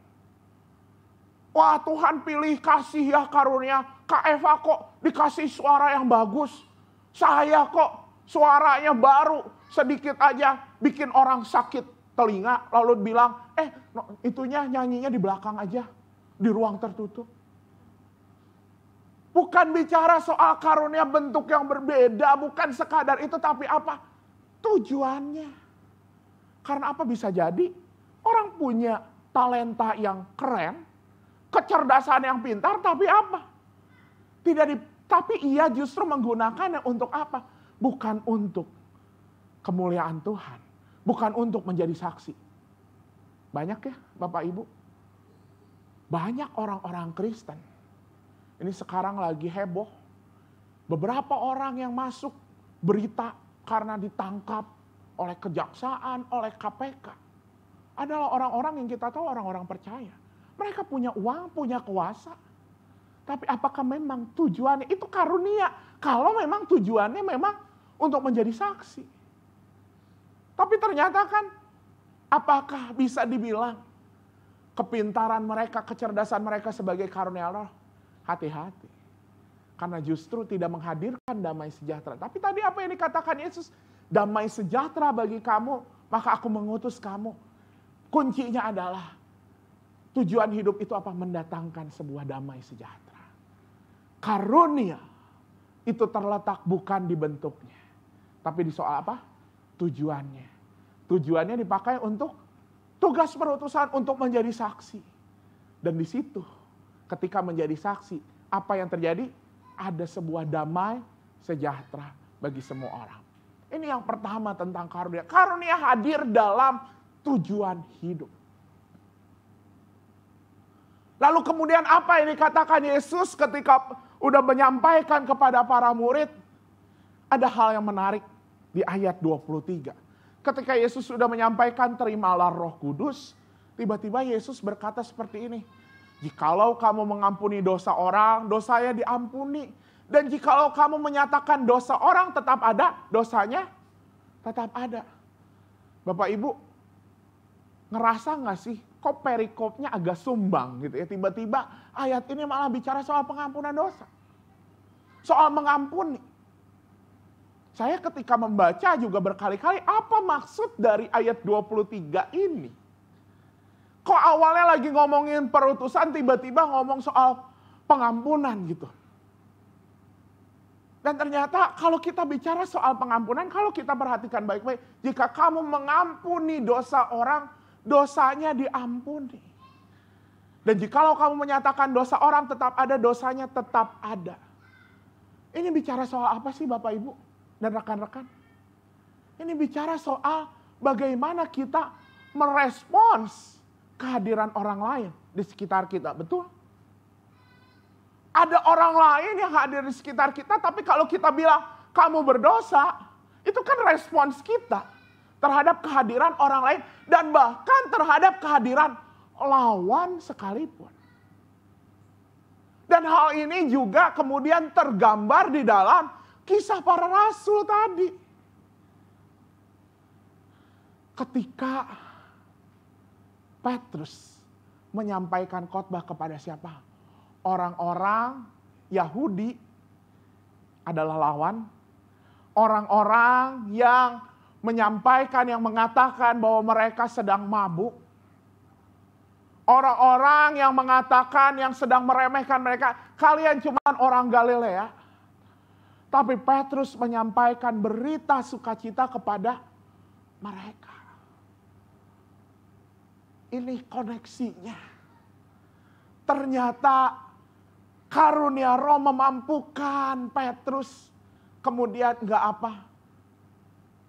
Wah, Tuhan pilih kasih ya karunia. Kak Eva kok dikasih suara yang bagus. Saya kok suaranya baru, sedikit aja bikin orang sakit telinga. Lalu bilang, itunya nyanyinya di belakang aja, di ruang tertutup. Bukan bicara soal karunia bentuk yang berbeda, bukan sekadar itu, tapi apa? Tujuannya. Karena apa bisa jadi? Orang punya talenta yang keren, kecerdasan yang pintar, tapi apa? Tapi ia justru menggunakannya untuk apa? Bukan untuk kemuliaan Tuhan. Bukan untuk menjadi saksi. Banyak ya Bapak Ibu? Banyak orang-orang Kristen. Ini sekarang lagi heboh. Beberapa orang yang masuk berita karena ditangkap oleh kejaksaan, oleh KPK. Adalah orang-orang yang kita tahu orang-orang percaya. Mereka punya uang, punya kuasa. Tapi apakah memang tujuannya itu karunia? Kalau memang tujuannya memang untuk menjadi saksi. Tapi ternyata kan, apakah bisa dibilang kepintaran mereka, kecerdasan mereka sebagai karunia Allah? Hati-hati. Karena justru tidak menghadirkan damai sejahtera. Tapi tadi apa yang dikatakan Yesus? Damai sejahtera bagi kamu, maka aku mengutus kamu. Kuncinya adalah tujuan hidup itu apa? Mendatangkan sebuah damai sejahtera. Karunia itu terletak bukan di bentuknya. Tapi di soal apa? Tujuannya. Tujuannya dipakai untuk tugas perutusan untuk menjadi saksi. Dan di situ ketika menjadi saksi, apa yang terjadi? Ada sebuah damai sejahtera bagi semua orang. Ini yang pertama tentang karunia. Karunia hadir dalam tujuan hidup. Lalu kemudian apa yang dikatakan Yesus ketika udah menyampaikan kepada para murid? Ada hal yang menarik di ayat 23. Ketika Yesus sudah menyampaikan terimalah Roh Kudus, tiba-tiba Yesus berkata seperti ini. Jikalau kamu mengampuni dosa orang, dosanya diampuni. Dan jikalau kamu menyatakan dosa orang tetap ada, dosanya tetap ada. Bapak Ibu, ngerasa gak sih kok perikopnya agak sumbang gitu ya. Tiba-tiba ayat ini malah bicara soal pengampunan dosa. Soal mengampuni. Saya ketika membaca juga berkali-kali, apa maksud dari ayat 23 ini? Kok awalnya lagi ngomongin perutusan, tiba-tiba ngomong soal pengampunan gitu. Dan ternyata kalau kita bicara soal pengampunan, kalau kita perhatikan baik-baik, jika kamu mengampuni dosa orang, dosanya diampuni. Dan jikalau kamu menyatakan dosa orang tetap ada, dosanya tetap ada. Ini bicara soal apa sih Bapak Ibu dan rekan-rekan? Ini bicara soal bagaimana kita merespons kehadiran orang lain di sekitar kita, betul? Ada orang lain yang hadir di sekitar kita, tapi kalau kita bilang kamu berdosa, itu kan respons kita terhadap kehadiran orang lain dan bahkan terhadap kehadiran lawan sekalipun. Dan hal ini juga kemudian tergambar di dalam kisah para rasul tadi. Ketika Petrus menyampaikan khotbah kepada siapa? Orang-orang Yahudi adalah lawan. Orang-orang yang menyampaikan, yang mengatakan bahwa mereka sedang mabuk. Orang-orang yang mengatakan, yang sedang meremehkan mereka, kalian cuma orang Galilea. Tapi Petrus menyampaikan berita sukacita kepada mereka. Ini koneksinya. Ternyata karunia Roh memampukan Petrus kemudian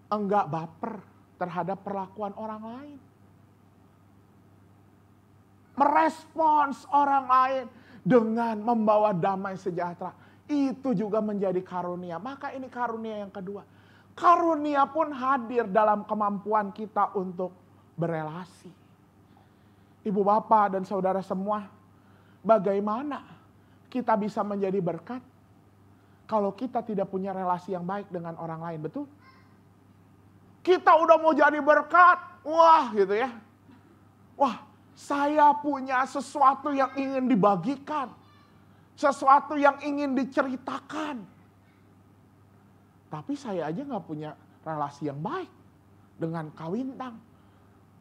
enggak baper terhadap perlakuan orang lain. Merespons orang lain dengan membawa damai sejahtera. Itu juga menjadi karunia. Maka ini karunia yang kedua. Karunia pun hadir dalam kemampuan kita untuk berelasi. Ibu bapak dan saudara semua, bagaimana kita bisa menjadi berkat kalau kita tidak punya relasi yang baik dengan orang lain, betul? Kita udah mau jadi berkat, wah gitu ya. Wah, saya punya sesuatu yang ingin dibagikan. Sesuatu yang ingin diceritakan. Tapi saya aja gak punya relasi yang baik dengan Kak Wintang.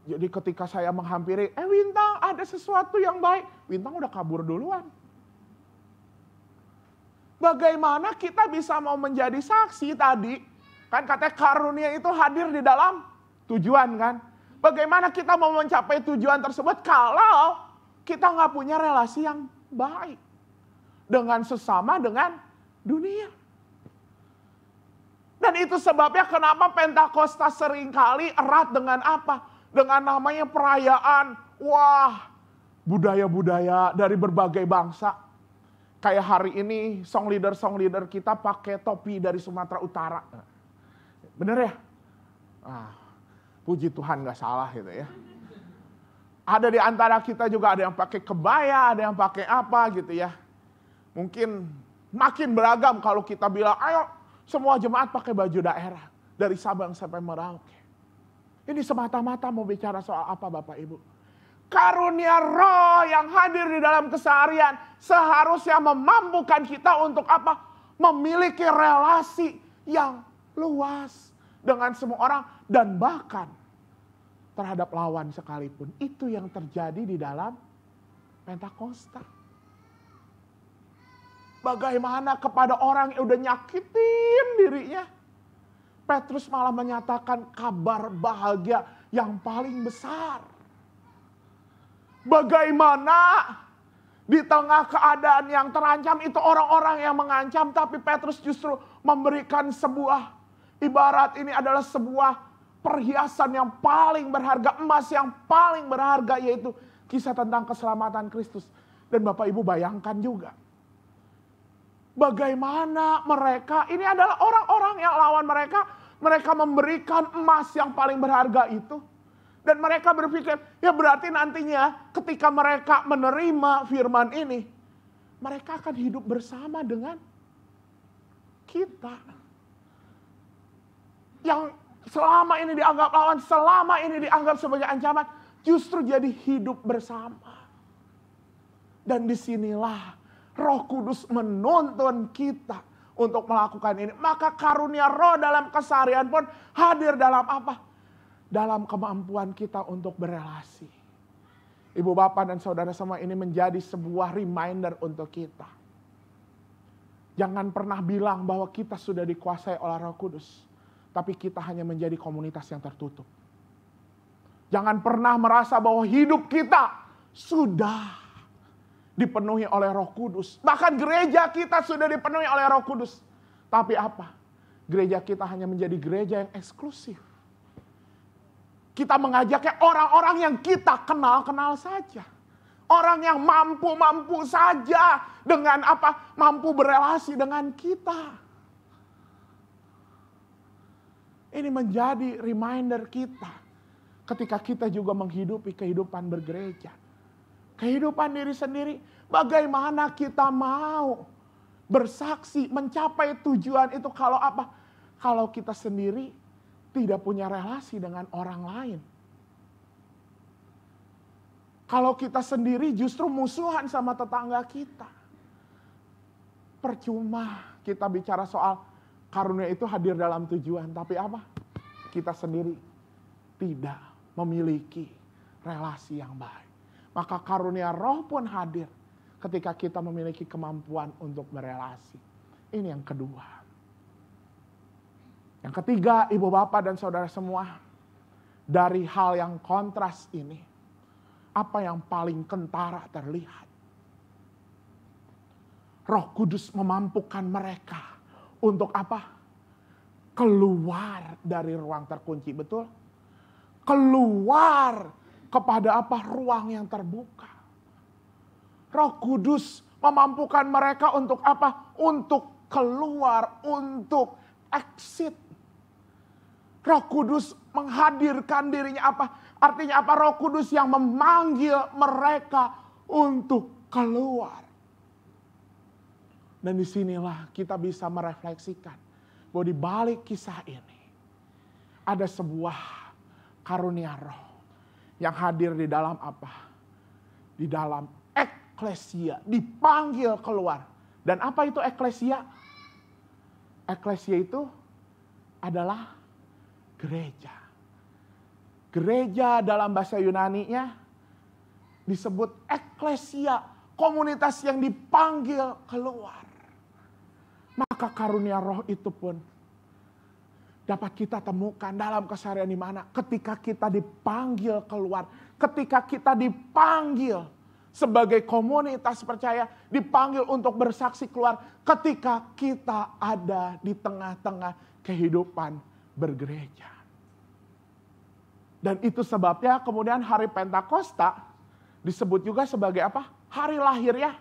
Jadi ketika saya menghampiri, Wintang ada sesuatu yang baik. Wintang udah kabur duluan. Bagaimana kita bisa mau menjadi saksi tadi? Kan katanya karunia itu hadir di dalam tujuan kan? Bagaimana kita mau mencapai tujuan tersebut kalau kita nggak punya relasi yang baik dengan sesama, dengan dunia. Dan itu sebabnya kenapa Pentakosta seringkali erat dengan apa? Dengan namanya perayaan, wah, budaya-budaya dari berbagai bangsa. Kayak hari ini song leader kita pakai topi dari Sumatera Utara. Bener ya? Puji Tuhan gak salah gitu ya. Ada di antara kita juga ada yang pakai kebaya, ada yang pakai apa gitu ya. Mungkin makin beragam kalau kita bilang, ayo semua jemaat pakai baju daerah. Dari Sabang sampai Merauke. Ini semata-mata mau bicara soal apa Bapak Ibu? Karunia Roh yang hadir di dalam keseharian seharusnya memampukan kita untuk apa? Memiliki relasi yang luas dengan semua orang dan bahkan terhadap lawan sekalipun. Itu yang terjadi di dalam Pentakosta. Bagaimana kepada orang yang udah nyakitin dirinya, Petrus malah menyatakan kabar bahagia yang paling besar. Bagaimana di tengah keadaan yang terancam itu orang-orang yang mengancam, tapi Petrus justru memberikan sebuah ibarat ini adalah sebuah perhiasan yang paling berharga, emas yang paling berharga, yaitu kisah tentang keselamatan Kristus. Dan Bapak Ibu bayangkan juga, bagaimana mereka, ini adalah orang-orang yang lawan mereka memberikan emas yang paling berharga itu. Dan mereka berpikir, ya berarti nantinya ketika mereka menerima firman ini, mereka akan hidup bersama dengan kita. Yang selama ini dianggap lawan, selama ini dianggap sebagai ancaman, justru jadi hidup bersama. Dan disinilah Roh Kudus menuntun kita untuk melakukan ini. Maka karunia Roh dalam keseharian pun hadir dalam apa? Dalam kemampuan kita untuk berelasi. Ibu bapak dan saudara semua, ini menjadi sebuah reminder untuk kita. Jangan pernah bilang bahwa kita sudah dikuasai oleh Roh Kudus, tapi kita hanya menjadi komunitas yang tertutup. Jangan pernah merasa bahwa hidup kita sudah dipenuhi oleh Roh Kudus. Bahkan gereja kita sudah dipenuhi oleh Roh Kudus. Tapi apa? Gereja kita hanya menjadi gereja yang eksklusif. Kita mengajaknya orang-orang yang kita kenal-kenal saja. Orang yang mampu-mampu saja dengan apa? Mampu berelasi dengan kita. Ini menjadi reminder kita ketika kita juga menghidupi kehidupan bergereja. Kehidupan diri sendiri, bagaimana kita mau bersaksi mencapai tujuan itu kalau apa? Kalau kita sendiri tidak punya relasi dengan orang lain. Kalau kita sendiri justru musuhan sama tetangga kita. Percuma kita bicara soal karunia itu hadir dalam tujuan. Tapi apa? Kita sendiri tidak memiliki relasi yang baik. Maka karunia Roh pun hadir ketika kita memiliki kemampuan untuk berelasi. Ini yang kedua. Yang ketiga, ibu bapak dan saudara semua, dari hal yang kontras ini, apa yang paling kentara terlihat? Roh Kudus memampukan mereka untuk apa? Keluar dari ruang terkunci, betul? Keluar kepada apa? Ruang yang terbuka. Roh Kudus memampukan mereka untuk apa? Untuk keluar, untuk exit. Roh Kudus menghadirkan dirinya apa? Artinya apa? Roh Kudus yang memanggil mereka untuk keluar. Dan disinilah kita bisa merefleksikan bahwa di balik kisah ini ada sebuah karunia Roh yang hadir di dalam apa? Di dalam eklesia, dipanggil keluar. Dan apa itu eklesia? Eklesia itu adalah gereja. Gereja dalam bahasa Yunani-nya disebut eklesia, komunitas yang dipanggil keluar. Maka karunia roh itu pun dapat kita temukan dalam keseharian di mana ketika kita dipanggil keluar, ketika kita dipanggil sebagai komunitas percaya, dipanggil untuk bersaksi keluar, ketika kita ada di tengah-tengah kehidupan bergereja. Dan itu sebabnya kemudian hari Pentakosta disebut juga sebagai apa? Hari lahirnya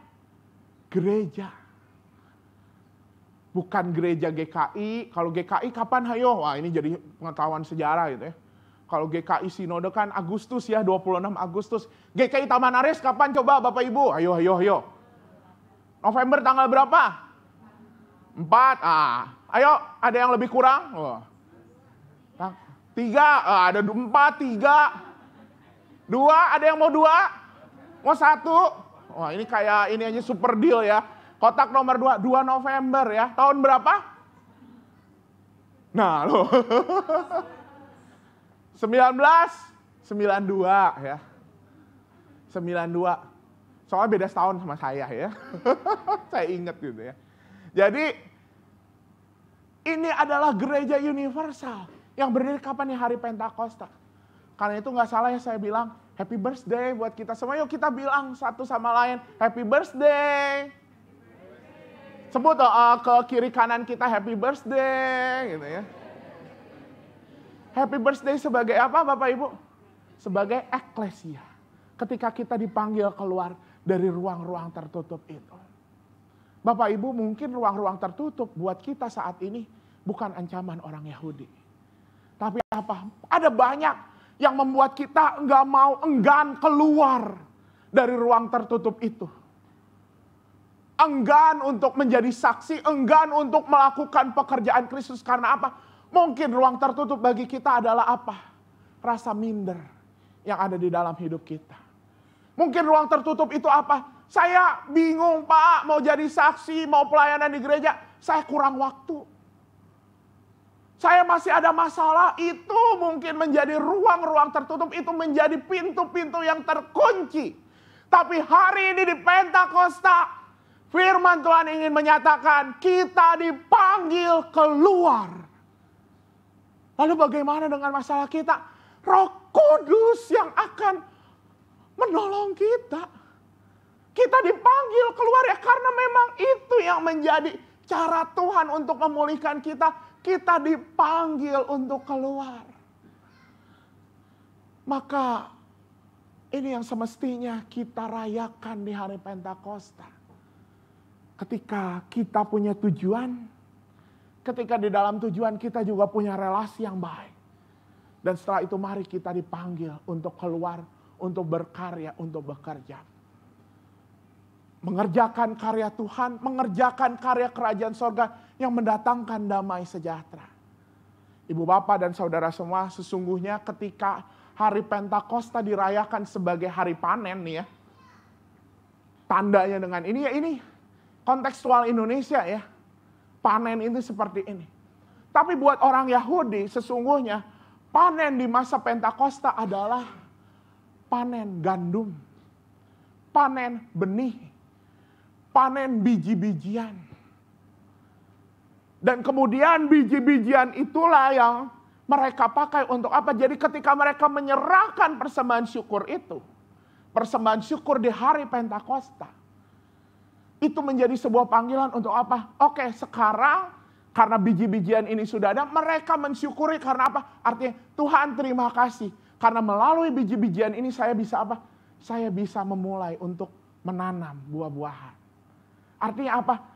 gereja. Bukan gereja GKI. Kalau GKI kapan? Hayo, wah ini jadi pengetahuan sejarah gitu ya. Kalau GKI Sinode kan Agustus ya, 26 Agustus. GKI Taman Aries kapan coba Bapak Ibu? Ayo. November tanggal berapa? 4. Ayo, ada yang lebih kurang? 3, ada 4, 3. 2, ada yang mau 2? Mau 1? Wah ini kayak ini aja super deal ya. Kotak nomor 2 November ya. Tahun berapa? Nah loh. 1992 ya. 92. Soalnya beda setahun sama saya ya. Saya ingat gitu ya. Jadi ini adalah gereja universal. Yang berdiri kapan nih hari Pentakosta? Karena itu gak salah ya saya bilang happy birthday buat kita semua. Yuk kita bilang satu sama lain happy birthday. Sebut ke kiri kanan kita happy birthday gitu ya. Happy birthday sebagai apa Bapak Ibu? Sebagai eklesia. Ketika kita dipanggil keluar dari ruang-ruang tertutup itu. Bapak Ibu mungkin ruang-ruang tertutup buat kita saat ini bukan ancaman orang Yahudi. Tapi apa? Ada banyak yang membuat kita enggan keluar dari ruang tertutup itu. Enggan untuk menjadi saksi, enggan untuk melakukan pekerjaan Kristus. Karena apa? Mungkin ruang tertutup bagi kita adalah apa? Rasa minder yang ada di dalam hidup kita. Mungkin ruang tertutup itu apa? Saya bingung Pak, mau jadi saksi, mau pelayanan di gereja, saya kurang waktu. Saya masih ada masalah, itu mungkin menjadi ruang-ruang tertutup, itu menjadi pintu-pintu yang terkunci. Tapi hari ini di Pentakosta, firman Tuhan ingin menyatakan kita dipanggil keluar. Lalu bagaimana dengan masalah kita? Roh Kudus yang akan menolong kita. Kita dipanggil keluar ya karena memang itu yang menjadi cara Tuhan untuk memulihkan kita. Kita dipanggil untuk keluar. Maka ini yang semestinya kita rayakan di hari Pentakosta. Ketika kita punya tujuan, ketika di dalam tujuan kita juga punya relasi yang baik. Dan setelah itu mari kita dipanggil untuk keluar, untuk berkarya, untuk bekerja. Mengerjakan karya Tuhan, mengerjakan karya kerajaan sorga yang mendatangkan damai sejahtera. Ibu bapak dan saudara semua, sesungguhnya ketika hari Pentakosta dirayakan sebagai hari panen nih ya. Tandanya dengan ini ya ini kontekstual Indonesia ya. Panen itu seperti ini. Tapi buat orang Yahudi sesungguhnya panen di masa Pentakosta adalah panen gandum, panen benih, panen biji-bijian. Dan kemudian biji-bijian itulah yang mereka pakai untuk apa? Jadi ketika mereka menyerahkan persembahan syukur itu, persembahan syukur di hari Pentakosta, itu menjadi sebuah panggilan untuk apa? Oke, sekarang karena biji-bijian ini sudah ada, mereka mensyukuri karena apa? Artinya Tuhan terima kasih. Karena melalui biji-bijian ini saya bisa apa? Saya bisa memulai untuk menanam buah-buahan. Artinya apa?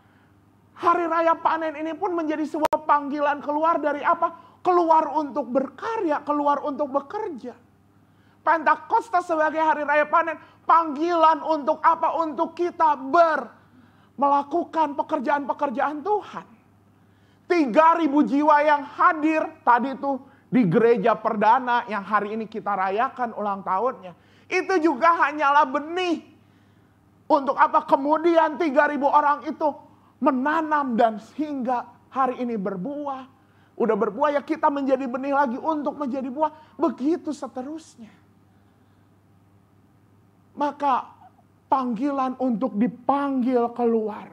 Hari raya panen ini pun menjadi sebuah panggilan keluar dari apa? Keluar untuk berkarya, keluar untuk bekerja. Pentakosta sebagai hari raya panen, panggilan untuk apa? Untuk kita melakukan pekerjaan-pekerjaan Tuhan. 3.000 jiwa yang hadir tadi itu di gereja perdana yang hari ini kita rayakan ulang tahunnya, itu juga hanyalah benih. Untuk apa? Kemudian 3.000 orang itu menanam dan hingga hari ini berbuah. Udah berbuah, ya kita menjadi benih lagi untuk menjadi buah. Begitu seterusnya. Maka panggilan untuk dipanggil keluar,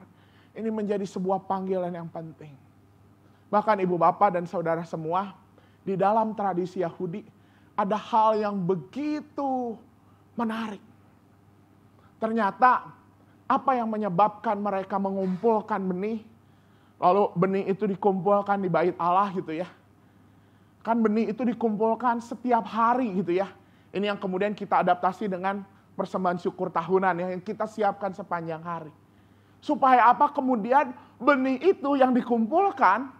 ini menjadi sebuah panggilan yang penting. Bahkan ibu bapak dan saudara semua, di dalam tradisi Yahudi ada hal yang begitu menarik. Ternyata apa yang menyebabkan mereka mengumpulkan benih, lalu benih itu dikumpulkan di bait Allah gitu ya. Kan benih itu dikumpulkan setiap hari gitu ya. Ini yang kemudian kita adaptasi dengan persembahan syukur tahunan ya, yang kita siapkan sepanjang hari. Supaya apa? Kemudian benih itu yang dikumpulkan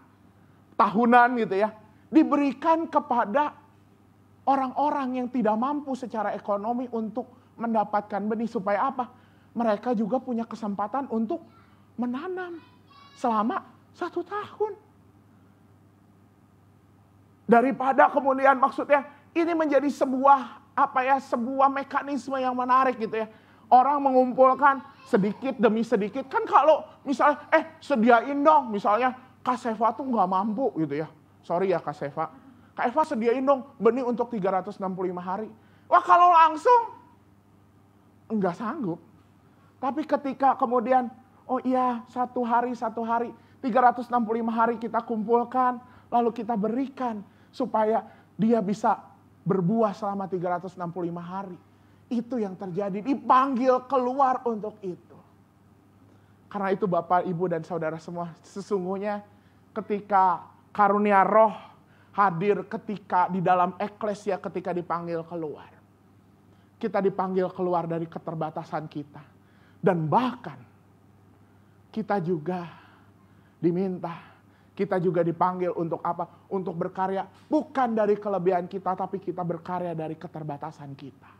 tahunan gitu ya, diberikan kepada orang-orang yang tidak mampu secara ekonomi untuk mendapatkan benih. Supaya apa? Mereka juga punya kesempatan untuk menanam selama 1 tahun. Daripada kemudian maksudnya ini menjadi sebuah sebuah mekanisme yang menarik gitu ya. Orang mengumpulkan sedikit demi sedikit. Kan kalau misalnya sediain dong, misalnya Kak Seva tuh nggak mampu gitu ya. Sorry ya Kak Seva. Kak Eva sediain dong benih untuk 365 hari. Wah kalau langsung enggak sanggup. Tapi ketika kemudian, oh iya 1 hari 365 hari kita kumpulkan, lalu kita berikan supaya dia bisa berbuah selama 365 hari. Itu yang terjadi, dipanggil keluar untuk itu. Karena itu Bapak, Ibu, dan Saudara semua, sesungguhnya ketika karunia roh hadir ketika di dalam eklesia, ketika dipanggil keluar. Kita dipanggil keluar dari keterbatasan kita. Dan bahkan kita juga diminta, kita juga dipanggil untuk apa? Untuk berkarya bukan dari kelebihan kita, tapi kita berkarya dari keterbatasan kita.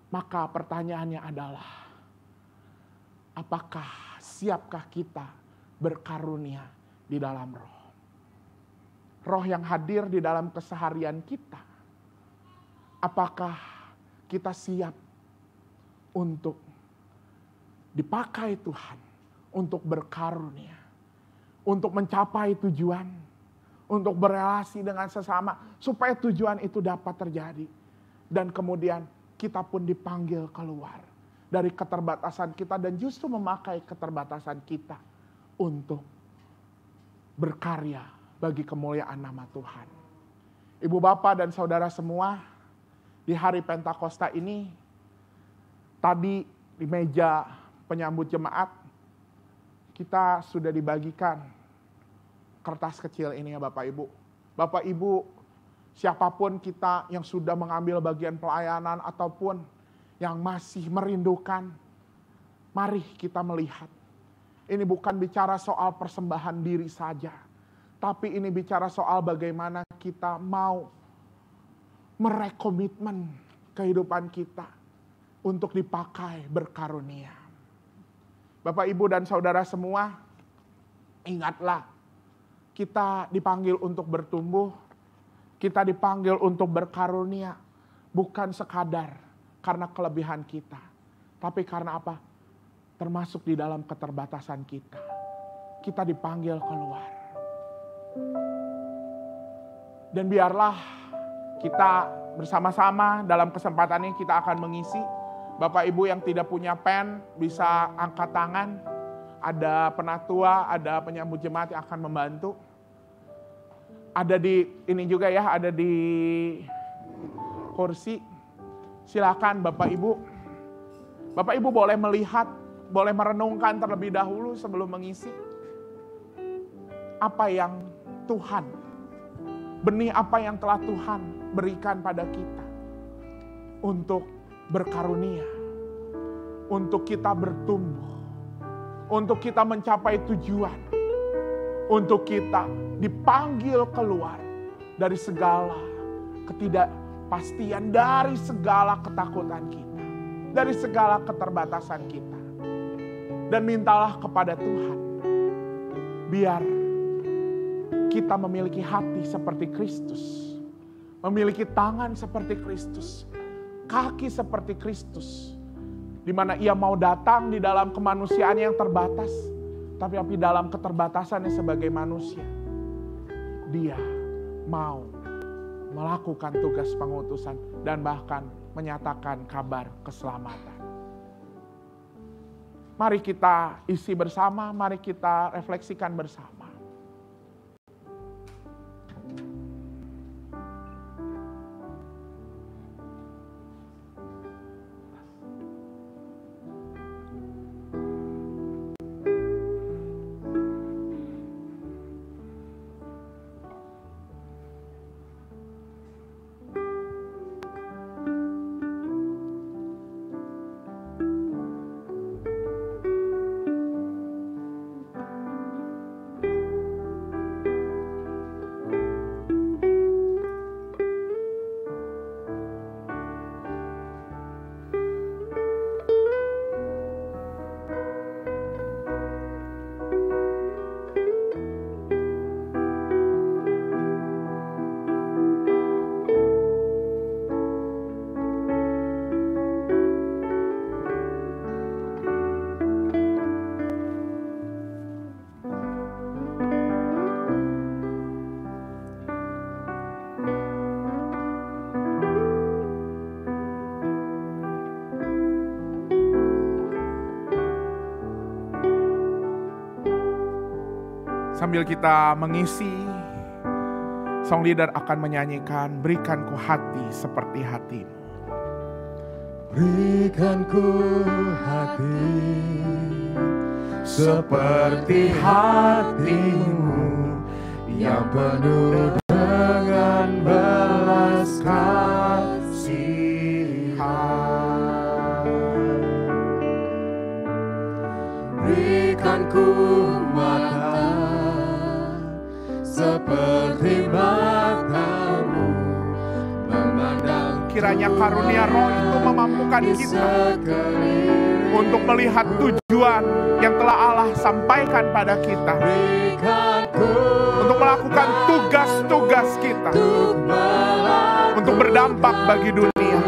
Maka pertanyaannya adalah, apakah siapkah kita berkarunia di dalam roh? Roh yang hadir di dalam keseharian kita. Apakah kita siap untuk dipakai Tuhan, untuk berkarunia, untuk mencapai tujuan, untuk berelasi dengan sesama, supaya tujuan itu dapat terjadi. Dan kemudian kita pun dipanggil keluar dari keterbatasan kita dan justru memakai keterbatasan kita untuk berkarya bagi kemuliaan nama Tuhan. Ibu bapak dan saudara semua, di hari Pentakosta ini, tadi di meja penyambut jemaat, kita sudah dibagikan kertas kecil ini ya Bapak Ibu. Bapak Ibu, siapapun kita yang sudah mengambil bagian pelayanan ataupun yang masih merindukan, mari kita melihat. Ini bukan bicara soal persembahan diri saja, tapi ini bicara soal bagaimana kita mau merekomitmen kehidupan kita untuk dipakai berkarunia. Bapak, Ibu, dan saudara semua, ingatlah, kita dipanggil untuk bertumbuh, kita dipanggil untuk berkarunia, bukan sekadar karena kelebihan kita, tapi karena apa? Termasuk di dalam keterbatasan kita. Kita dipanggil keluar. Dan biarlah kita bersama-sama dalam kesempatan ini kita akan mengisi. Bapak Ibu yang tidak punya pen bisa angkat tangan. Ada penatua, ada penyambut jemaat yang akan membantu. Ada di ini juga ya, ada di kursi. Silakan Bapak Ibu. Bapak Ibu boleh melihat, boleh merenungkan terlebih dahulu sebelum mengisi. Apa yang Tuhan, benih apa yang telah Tuhan berikan pada kita untuk berkarunia, untuk kita bertumbuh, untuk kita mencapai tujuan, untuk kita dipanggil keluar dari segala ketidakpastian, dari segala ketakutan kita, dari segala keterbatasan kita. Dan mintalah kepada Tuhan, biar kita memiliki hati seperti Kristus, memiliki tangan seperti Kristus, kaki seperti Kristus, di mana Ia mau datang di dalam kemanusiaan yang terbatas, tapi dalam keterbatasannya sebagai manusia, Dia mau melakukan tugas pengutusan dan bahkan menyatakan kabar keselamatan. Mari kita isi bersama, mari kita refleksikan bersama. Sambil kita mengisi, song leader akan menyanyikan, berikan ku hati seperti hatimu. Berikan ku hati seperti hatimu yang penuh dengan belas kasihan. Berikan ku mata seperti matamu memandang. Kiranya karunia Roh itu memampukan kita untuk melihat tujuan yang telah Allah sampaikan pada kita, untuk melakukan tugas-tugas kita, untuk berdampak bagi dunia.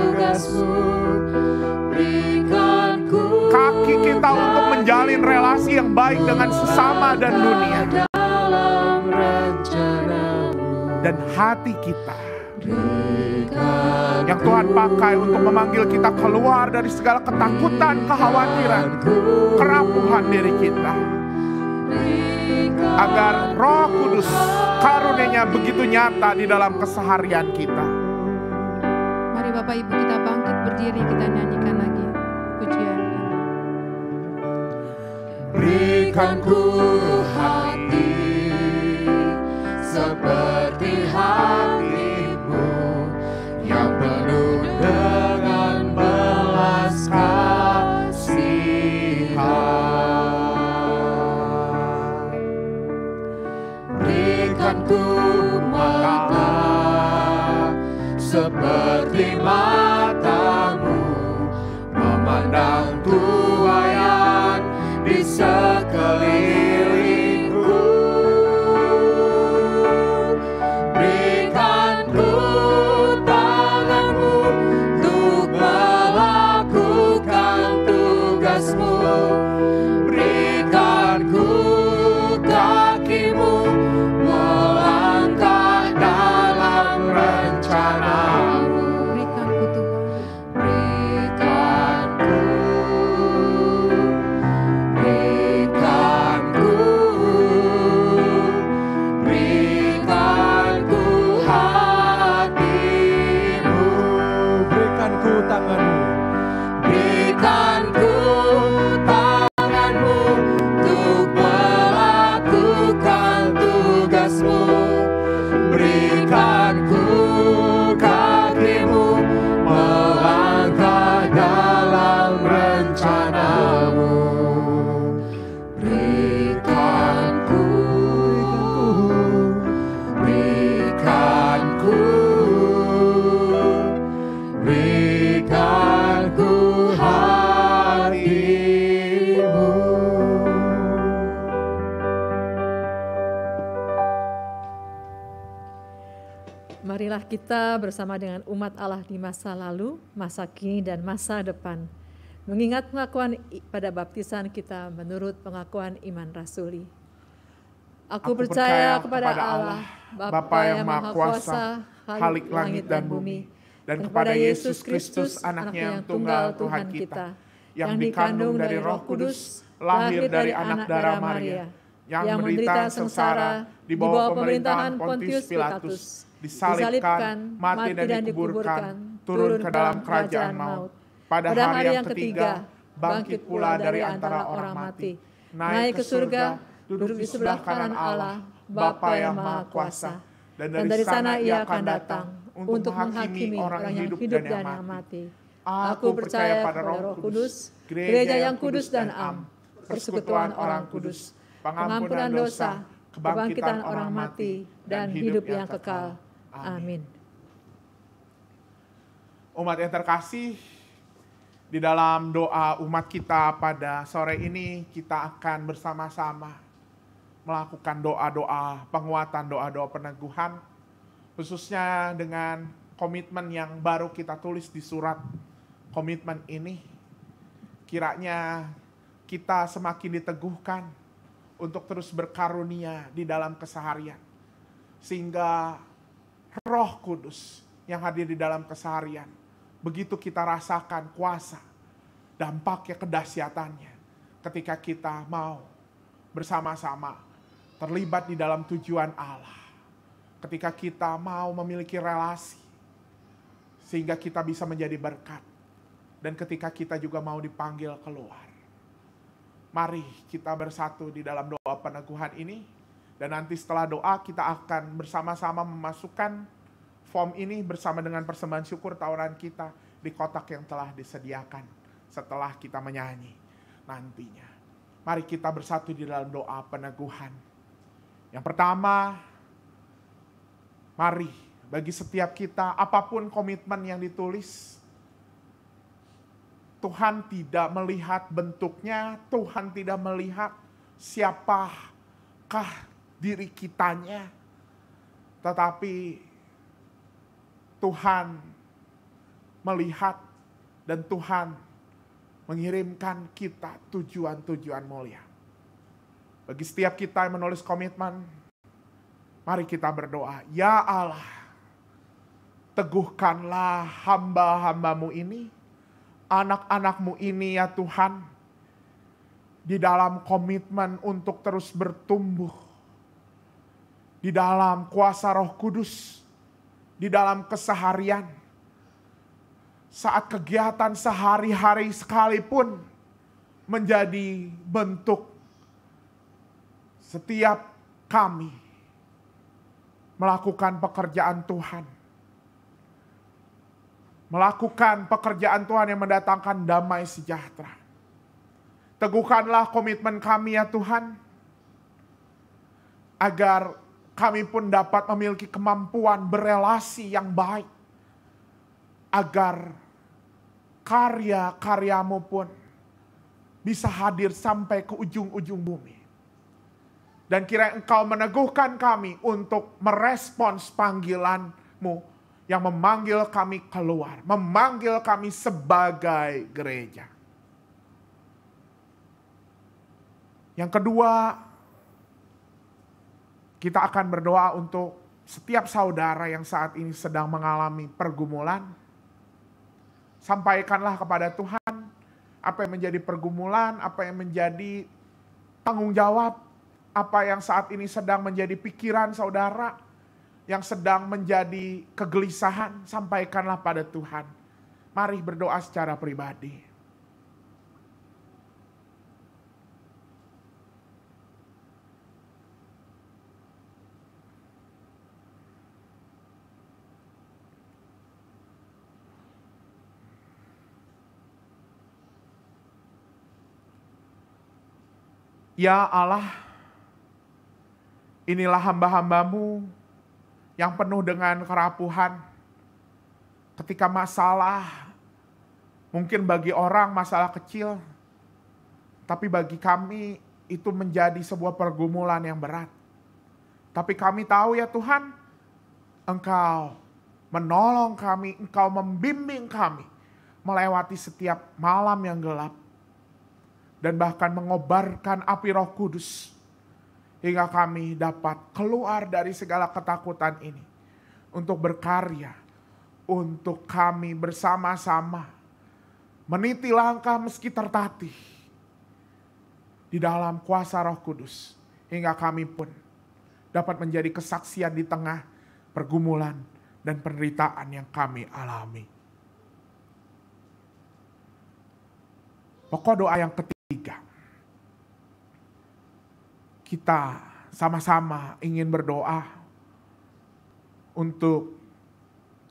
Kaki kita untuk menjalin relasi yang baik dengan sesama dan dunia. Dan hati kita yang Tuhan pakai untuk memanggil kita keluar dari segala ketakutan, kekhawatiran, kerapuhan diri kita, agar Roh Kudus karunia-Nya begitu nyata di dalam keseharian kita. Mari Bapak Ibu kita bangkit berdiri, kita nyanyikan lagi pujian ini. Berikan ku hati seperti hatimu yang penuh dengan belas kasihan. Berikan ku mata seperti matamu memandang tuaian di sekelilingku. kita bersama dengan umat Allah di masa lalu, masa kini, dan masa depan. Mengingat pengakuan pada baptisan kita menurut pengakuan iman rasuli. Aku percaya kepada Allah, Bapa yang Maha Kuasa, Khalik langit dan bumi, dan kepada Yesus Kristus, Anaknya yang tunggal Tuhan kita, yang dikandung dari Roh Kudus, lahir dari anak darah Maria, yang menderita sengsara di bawah pemerintahan Pontius Pilatus, disalibkan, mati dan dikuburkan, turun ke dalam kerajaan maut. Pada hari yang ketiga, bangkit pula dari antara orang mati, naik ke surga, duduk di sebelah kanan Allah, Bapa yang Maha Kuasa, dan dari sana Ia akan datang untuk menghakimi orang yang hidup dan yang mati. Aku percaya pada Roh Kudus, gereja yang kudus dan am, persekutuan orang kudus, pengampunan dosa, kebangkitan orang mati, dan hidup yang kekal. Amin. Umat yang terkasih, di dalam doa umat kita pada sore ini, kita akan bersama-sama melakukan doa-doa penguatan, doa-doa peneguhan, khususnya dengan komitmen yang baru kita tulis di surat komitmen ini. Kiranya kita semakin diteguhkan untuk terus berkarunia di dalam keseharian, sehingga Roh Kudus yang hadir di dalam keseharian, begitu kita rasakan kuasa, dampaknya, kedahsyatannya, ketika kita mau bersama-sama terlibat di dalam tujuan Allah. Ketika kita mau memiliki relasi, sehingga kita bisa menjadi berkat. Dan ketika kita juga mau dipanggil keluar. Mari kita bersatu di dalam doa peneguhan ini. Dan nanti setelah doa kita akan bersama-sama memasukkan form ini bersama dengan persembahan syukur tahunan kita di kotak yang telah disediakan setelah kita menyanyi nantinya. Mari kita bersatu di dalam doa peneguhan. Yang pertama, mari bagi setiap kita, apapun komitmen yang ditulis, Tuhan tidak melihat bentuknya, Tuhan tidak melihat siapakah diri kitanya, tetapi Tuhan melihat dan Tuhan mengirimkan kita tujuan-tujuan mulia. Bagi setiap kita yang menulis komitmen, mari kita berdoa. Ya Allah, teguhkanlah hamba-hambamu ini, anak-anakmu ini ya Tuhan, di dalam komitmen untuk terus bertumbuh, di dalam kuasa Roh Kudus, di dalam keseharian, saat kegiatan sehari-hari sekalipun menjadi bentuk setiap kami melakukan pekerjaan Tuhan. Melakukan pekerjaan Tuhan yang mendatangkan damai sejahtera. Teguhkanlah komitmen kami ya Tuhan, agar kami pun dapat memiliki kemampuan berelasi yang baik, agar karya-karyamu pun bisa hadir sampai ke ujung-ujung bumi. Dan kiranya Engkau meneguhkan kami untuk merespons panggilan-Mu yang memanggil kami keluar, memanggil kami sebagai gereja. Yang kedua, kita akan berdoa untuk setiap saudara yang saat ini sedang mengalami pergumulan. Sampaikanlah kepada Tuhan apa yang menjadi pergumulan, apa yang menjadi tanggung jawab, apa yang saat ini sedang menjadi pikiran saudara, yang sedang menjadi kegelisahan, sampaikanlah pada Tuhan. Mari berdoa secara pribadi. Ya Allah, inilah hamba-hambamu yang penuh dengan kerapuhan. Ketika masalah, mungkin bagi orang masalah kecil, tapi bagi kami itu menjadi sebuah pergumulan yang berat. Tapi kami tahu ya Tuhan, Engkau menolong kami, Engkau membimbing kami melewati setiap malam yang gelap. Dan bahkan mengobarkan api Roh Kudus hingga kami dapat keluar dari segala ketakutan ini untuk berkarya, untuk kami bersama-sama meniti langkah meski tertatih di dalam kuasa Roh Kudus, hingga kami pun dapat menjadi kesaksian di tengah pergumulan dan penderitaan yang kami alami. Pokok doa yang ketiga, kita sama-sama ingin berdoa untuk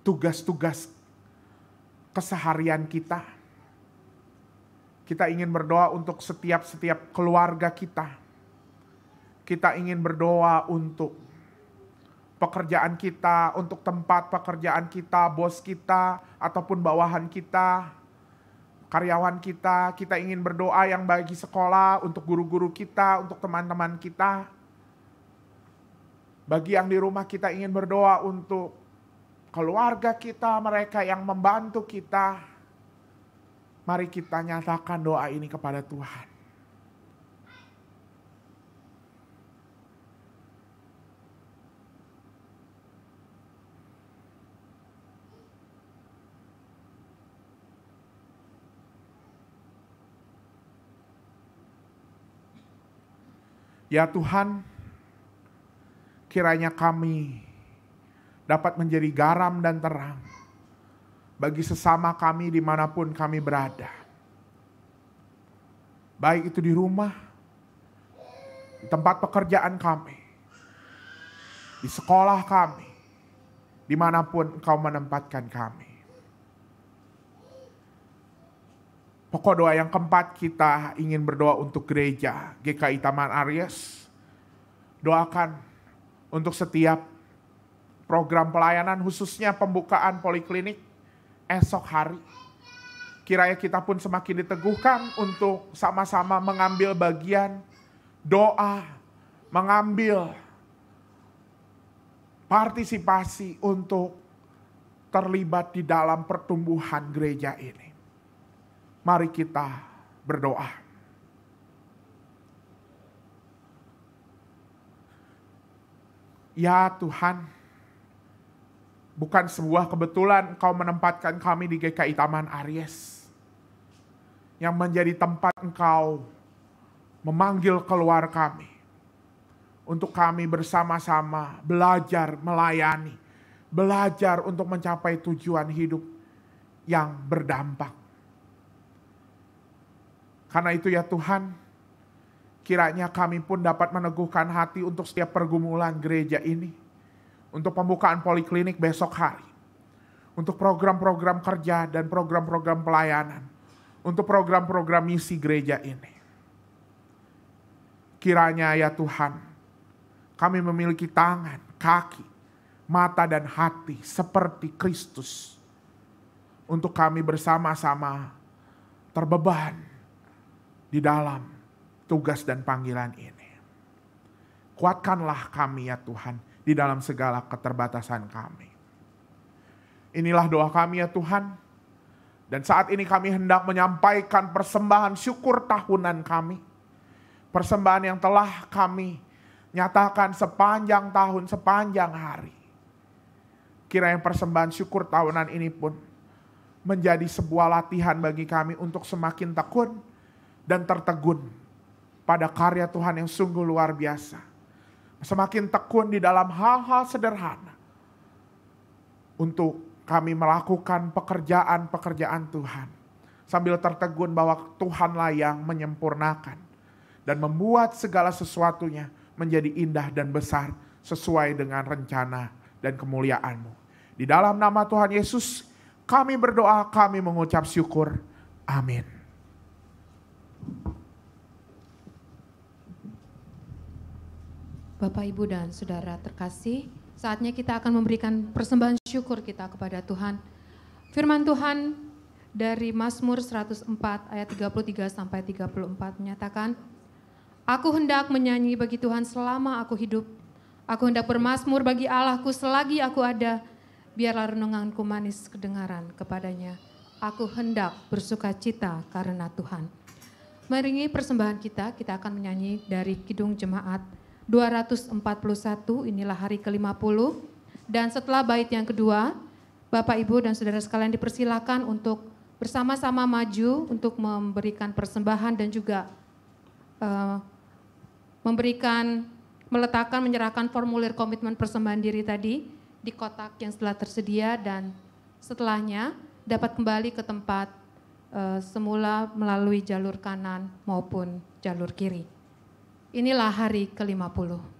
tugas-tugas keseharian kita. Kita ingin berdoa untuk setiap keluarga kita. Kita ingin berdoa untuk pekerjaan kita, untuk tempat pekerjaan kita, bos kita, ataupun bawahan kita, karyawan kita. Kita ingin berdoa yang bagi sekolah, untuk guru-guru kita, untuk teman-teman kita. Bagi yang di rumah, kita ingin berdoa untuk keluarga kita, mereka yang membantu kita. Mari kita nyatakan doa ini kepada Tuhan. Ya Tuhan, kiranya kami dapat menjadi garam dan terang bagi sesama kami dimanapun kami berada. Baik itu di rumah, di tempat pekerjaan kami, di sekolah kami, dimanapun Engkau menempatkan kami. Pokok doa yang keempat, kita ingin berdoa untuk gereja GKI Taman Aries. Doakan untuk setiap program pelayanan, khususnya pembukaan poliklinik esok hari. Kiranya kita pun semakin diteguhkan untuk sama-sama mengambil bagian doa, mengambil partisipasi untuk terlibat di dalam pertumbuhan gereja ini. Mari kita berdoa. Ya Tuhan, bukan sebuah kebetulan Engkau menempatkan kami di GKI Taman Aries, yang menjadi tempat Engkau memanggil keluar kami, untuk kami bersama-sama belajar melayani, belajar untuk mencapai tujuan hidup yang berdampak. Karena itu ya Tuhan, kiranya kami pun dapat meneguhkan hati untuk setiap pergumulan gereja ini, untuk pembukaan poliklinik besok hari, untuk program-program kerja dan program-program pelayanan, untuk program-program misi gereja ini. Kiranya ya Tuhan, kami memiliki tangan, kaki, mata dan hati seperti Kristus, untuk kami bersama-sama terbeban di dalam tugas dan panggilan ini. Kuatkanlah kami ya Tuhan di dalam segala keterbatasan kami. Inilah doa kami ya Tuhan. Dan saat ini kami hendak menyampaikan persembahan syukur tahunan kami. Persembahan yang telah kami nyatakan sepanjang tahun, sepanjang hari. Kiranya persembahan syukur tahunan ini pun menjadi sebuah latihan bagi kami untuk semakin tekun dan tertegun pada karya Tuhan yang sungguh luar biasa. Semakin tekun di dalam hal-hal sederhana untuk kami melakukan pekerjaan-pekerjaan Tuhan, sambil tertegun bahwa Tuhanlah yang menyempurnakan dan membuat segala sesuatunya menjadi indah dan besar sesuai dengan rencana dan kemuliaan-Mu. Di dalam nama Tuhan Yesus kami berdoa, kami mengucap syukur. Amin. Bapak, Ibu, dan Saudara terkasih, saatnya kita akan memberikan persembahan syukur kita kepada Tuhan. Firman Tuhan dari Mazmur 104 ayat 33 sampai 34 menyatakan, Aku hendak menyanyi bagi Tuhan selama aku hidup. Aku hendak bermazmur bagi Allahku selagi aku ada. biarlah renunganku manis kedengaran kepadanya. Aku hendak bersuka cita karena Tuhan. Mengiringi persembahan kita akan menyanyi dari Kidung Jemaat 241, inilah hari ke-50. Dan setelah bait yang kedua, Bapak, Ibu, dan saudara sekalian dipersilakan untuk bersama-sama maju untuk memberikan persembahan dan juga menyerahkan formulir komitmen persembahan diri tadi di kotak yang telah tersedia, dan setelahnya dapat kembali ke tempat semula melalui jalur kanan maupun jalur kiri. Inilah hari ke-50.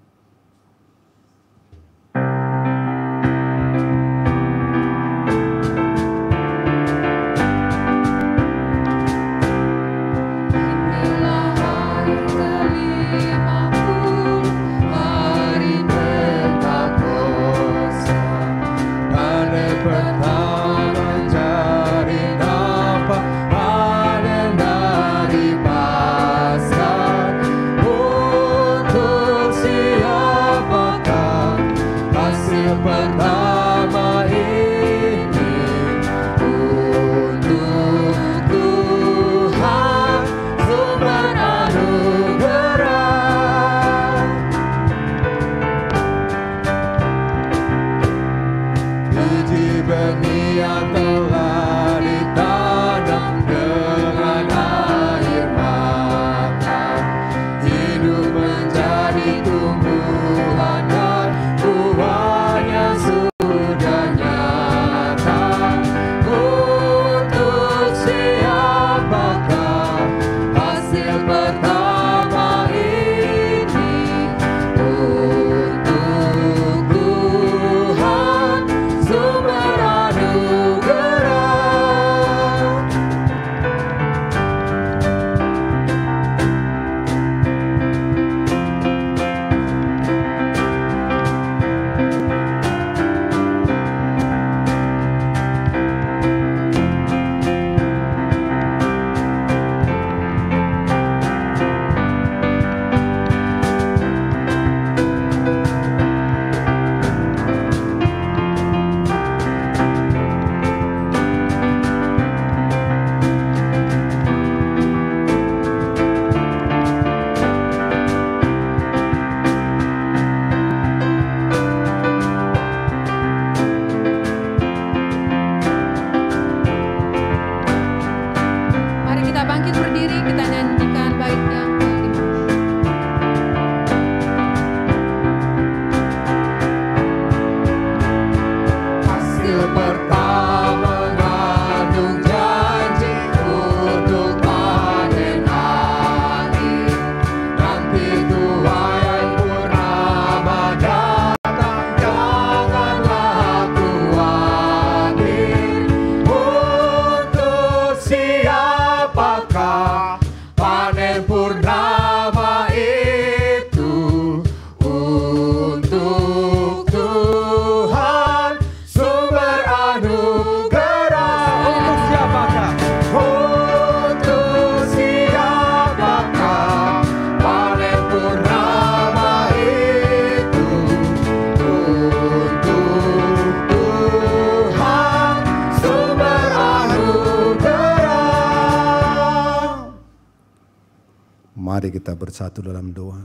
Mari kita bersatu dalam doa.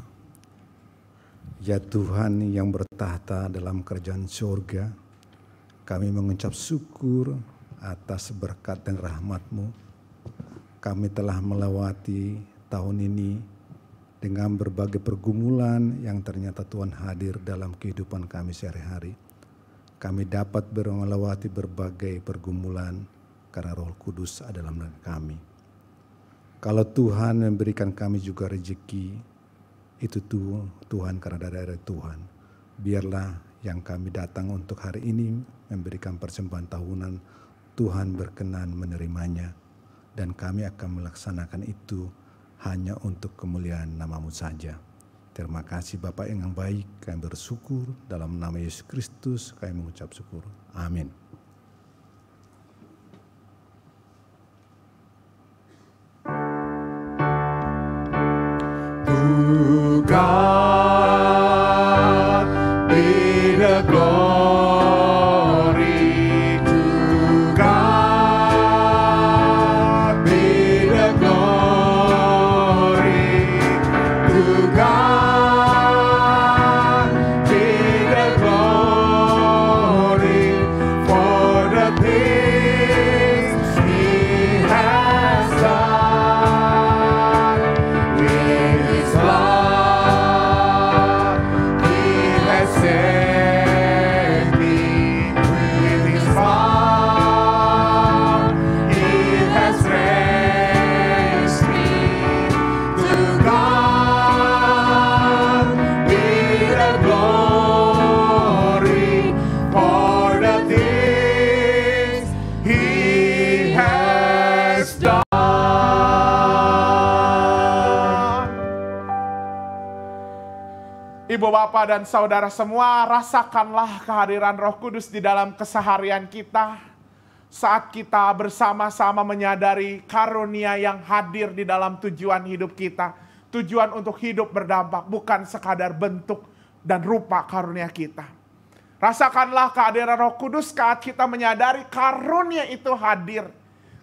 Ya Tuhan yang bertahta dalam kerajaan surga, kami mengucap syukur atas berkat dan rahmat-Mu. Kami telah melewati tahun ini dengan berbagai pergumulan yang ternyata Tuhan hadir dalam kehidupan kami sehari-hari. Kami dapat melewati berbagai pergumulan karena Roh Kudus adalah dalam kami. Kalau Tuhan memberikan kami juga rezeki, itu Tuhan karena dari Tuhan. Biarlah yang kami datang untuk hari ini memberikan persembahan tahunan, Tuhan berkenan menerimanya. Dan kami akan melaksanakan itu hanya untuk kemuliaan nama-Mu saja. Terima kasih Bapak yang baik, kami bersyukur dalam nama Yesus Kristus kami mengucap syukur. Amin. To God be the glory. Ibu Bapak dan Saudara semua, rasakanlah kehadiran Roh Kudus di dalam keseharian kita saat kita bersama-sama menyadari karunia yang hadir di dalam tujuan hidup kita. Tujuan untuk hidup berdampak, bukan sekadar bentuk dan rupa karunia kita. Rasakanlah kehadiran Roh Kudus saat kita menyadari karunia itu hadir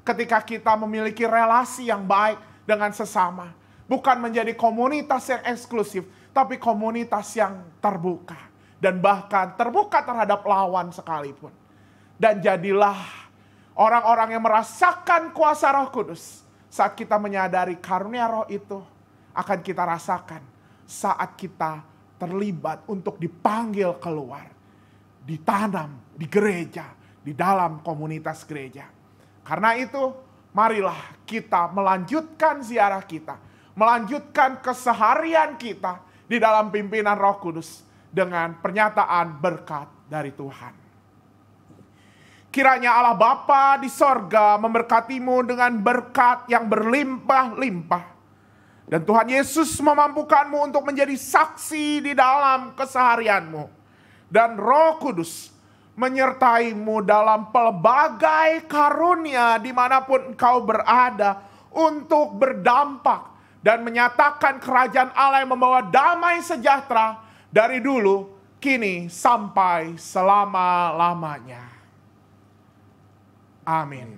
ketika kita memiliki relasi yang baik dengan sesama. Bukan menjadi komunitas yang eksklusif, tapi komunitas yang terbuka. Dan bahkan terbuka terhadap lawan sekalipun. Dan jadilah orang-orang yang merasakan kuasa Roh Kudus. Saat kita menyadari karunia Roh itu akan kita rasakan saat kita terlibat untuk dipanggil keluar. Ditanam di gereja, di dalam komunitas gereja. Karena itu, marilah kita melanjutkan ziarah kita. Melanjutkan keseharian kita di dalam pimpinan Roh Kudus dengan pernyataan berkat dari Tuhan. Kiranya Allah Bapa di sorga memberkatimu dengan berkat yang berlimpah-limpah. Dan Tuhan Yesus memampukanmu untuk menjadi saksi di dalam keseharianmu. Dan Roh Kudus menyertaimu dalam pelbagai karunia dimanapun engkau berada untuk berdampak dan menyatakan kerajaan Allah yang membawa damai sejahtera dari dulu, kini, sampai selama-lamanya. Amin.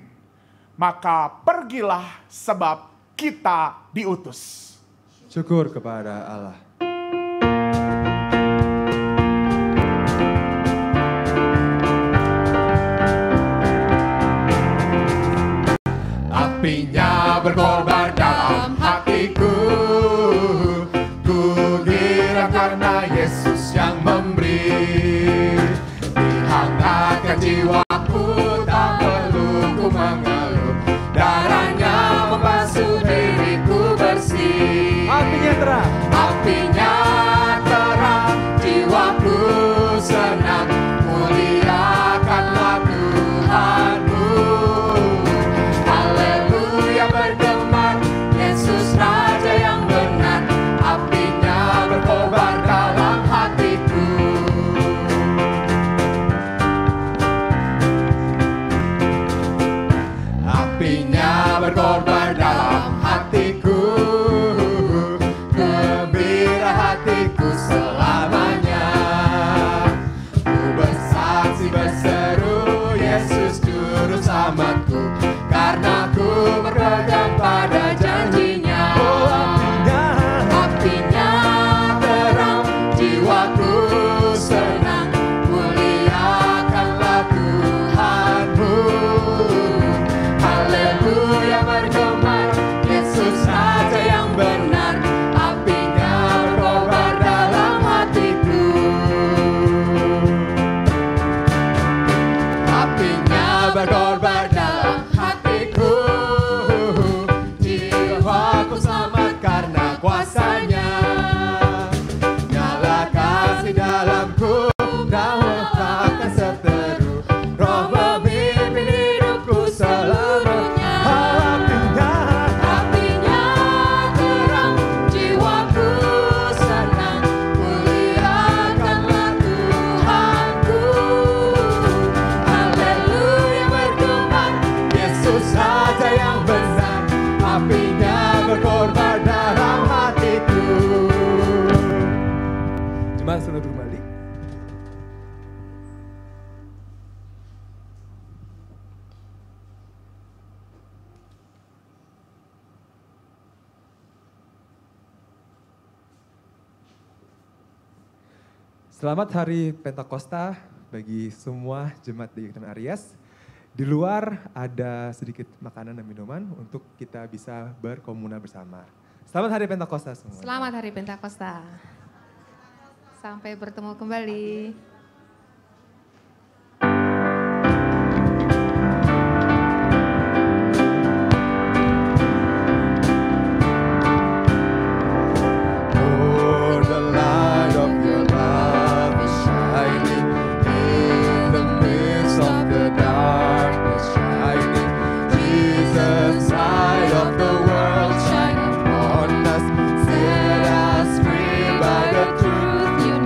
Maka pergilah sebab kita diutus. Syukur kepada Allah. Apinya berkobar dalam hatiku, ku girang karena Yesus yang memberi. Dihangatkan jiwaku, tak perlu ku mengeluh, darahnya membasuh diriku bersih. Apinya terang, apinya terang, jiwaku senang, muliakanlah Tuhanmu. Haleluya bergema, Yesus Raja yang benar, apinya berkobar dalam hatiku. Apinya berkobar dalam hatiku, gembira hatiku selamanya. Ku bersaksi berseru, Yesus juru selamatku, karena ku berpegang pada janjinya. Apinya terang, jiwaku senang, muliakanlah Tuhanmu. Haleluya bergema, Yesus Raja yang benar, apinya berkobar dalam hatiku. Apinya berkobar dalam hatiku, jiwaku selamat karena kuasanya. Nyala kasih dalamku, dalam seteru, Roh memimpin hidupku seluruhnya. Apinya terang, jiwaku senang, muliakanlah Tuhanku. Haleluya bergema, Yesus Raja yang benar, apinya berkobar dalam hatiku. Jemaat sudah kembali. Selamat Hari Pentakosta bagi semua jemaat di Gereja Aries. Di luar ada sedikit makanan dan minuman untuk kita bisa berkomunal bersama. Selamat Hari Pentakosta semua. Selamat Hari Pentakosta. Sampai bertemu kembali. For the light of your love is shining in the midst of the darkness, shining. Jesus, light of the world, shine upon us. Set us free by the truth you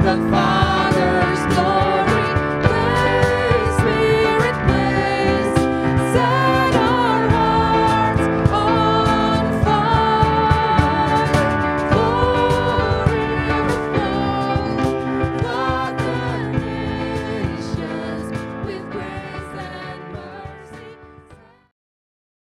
the Father.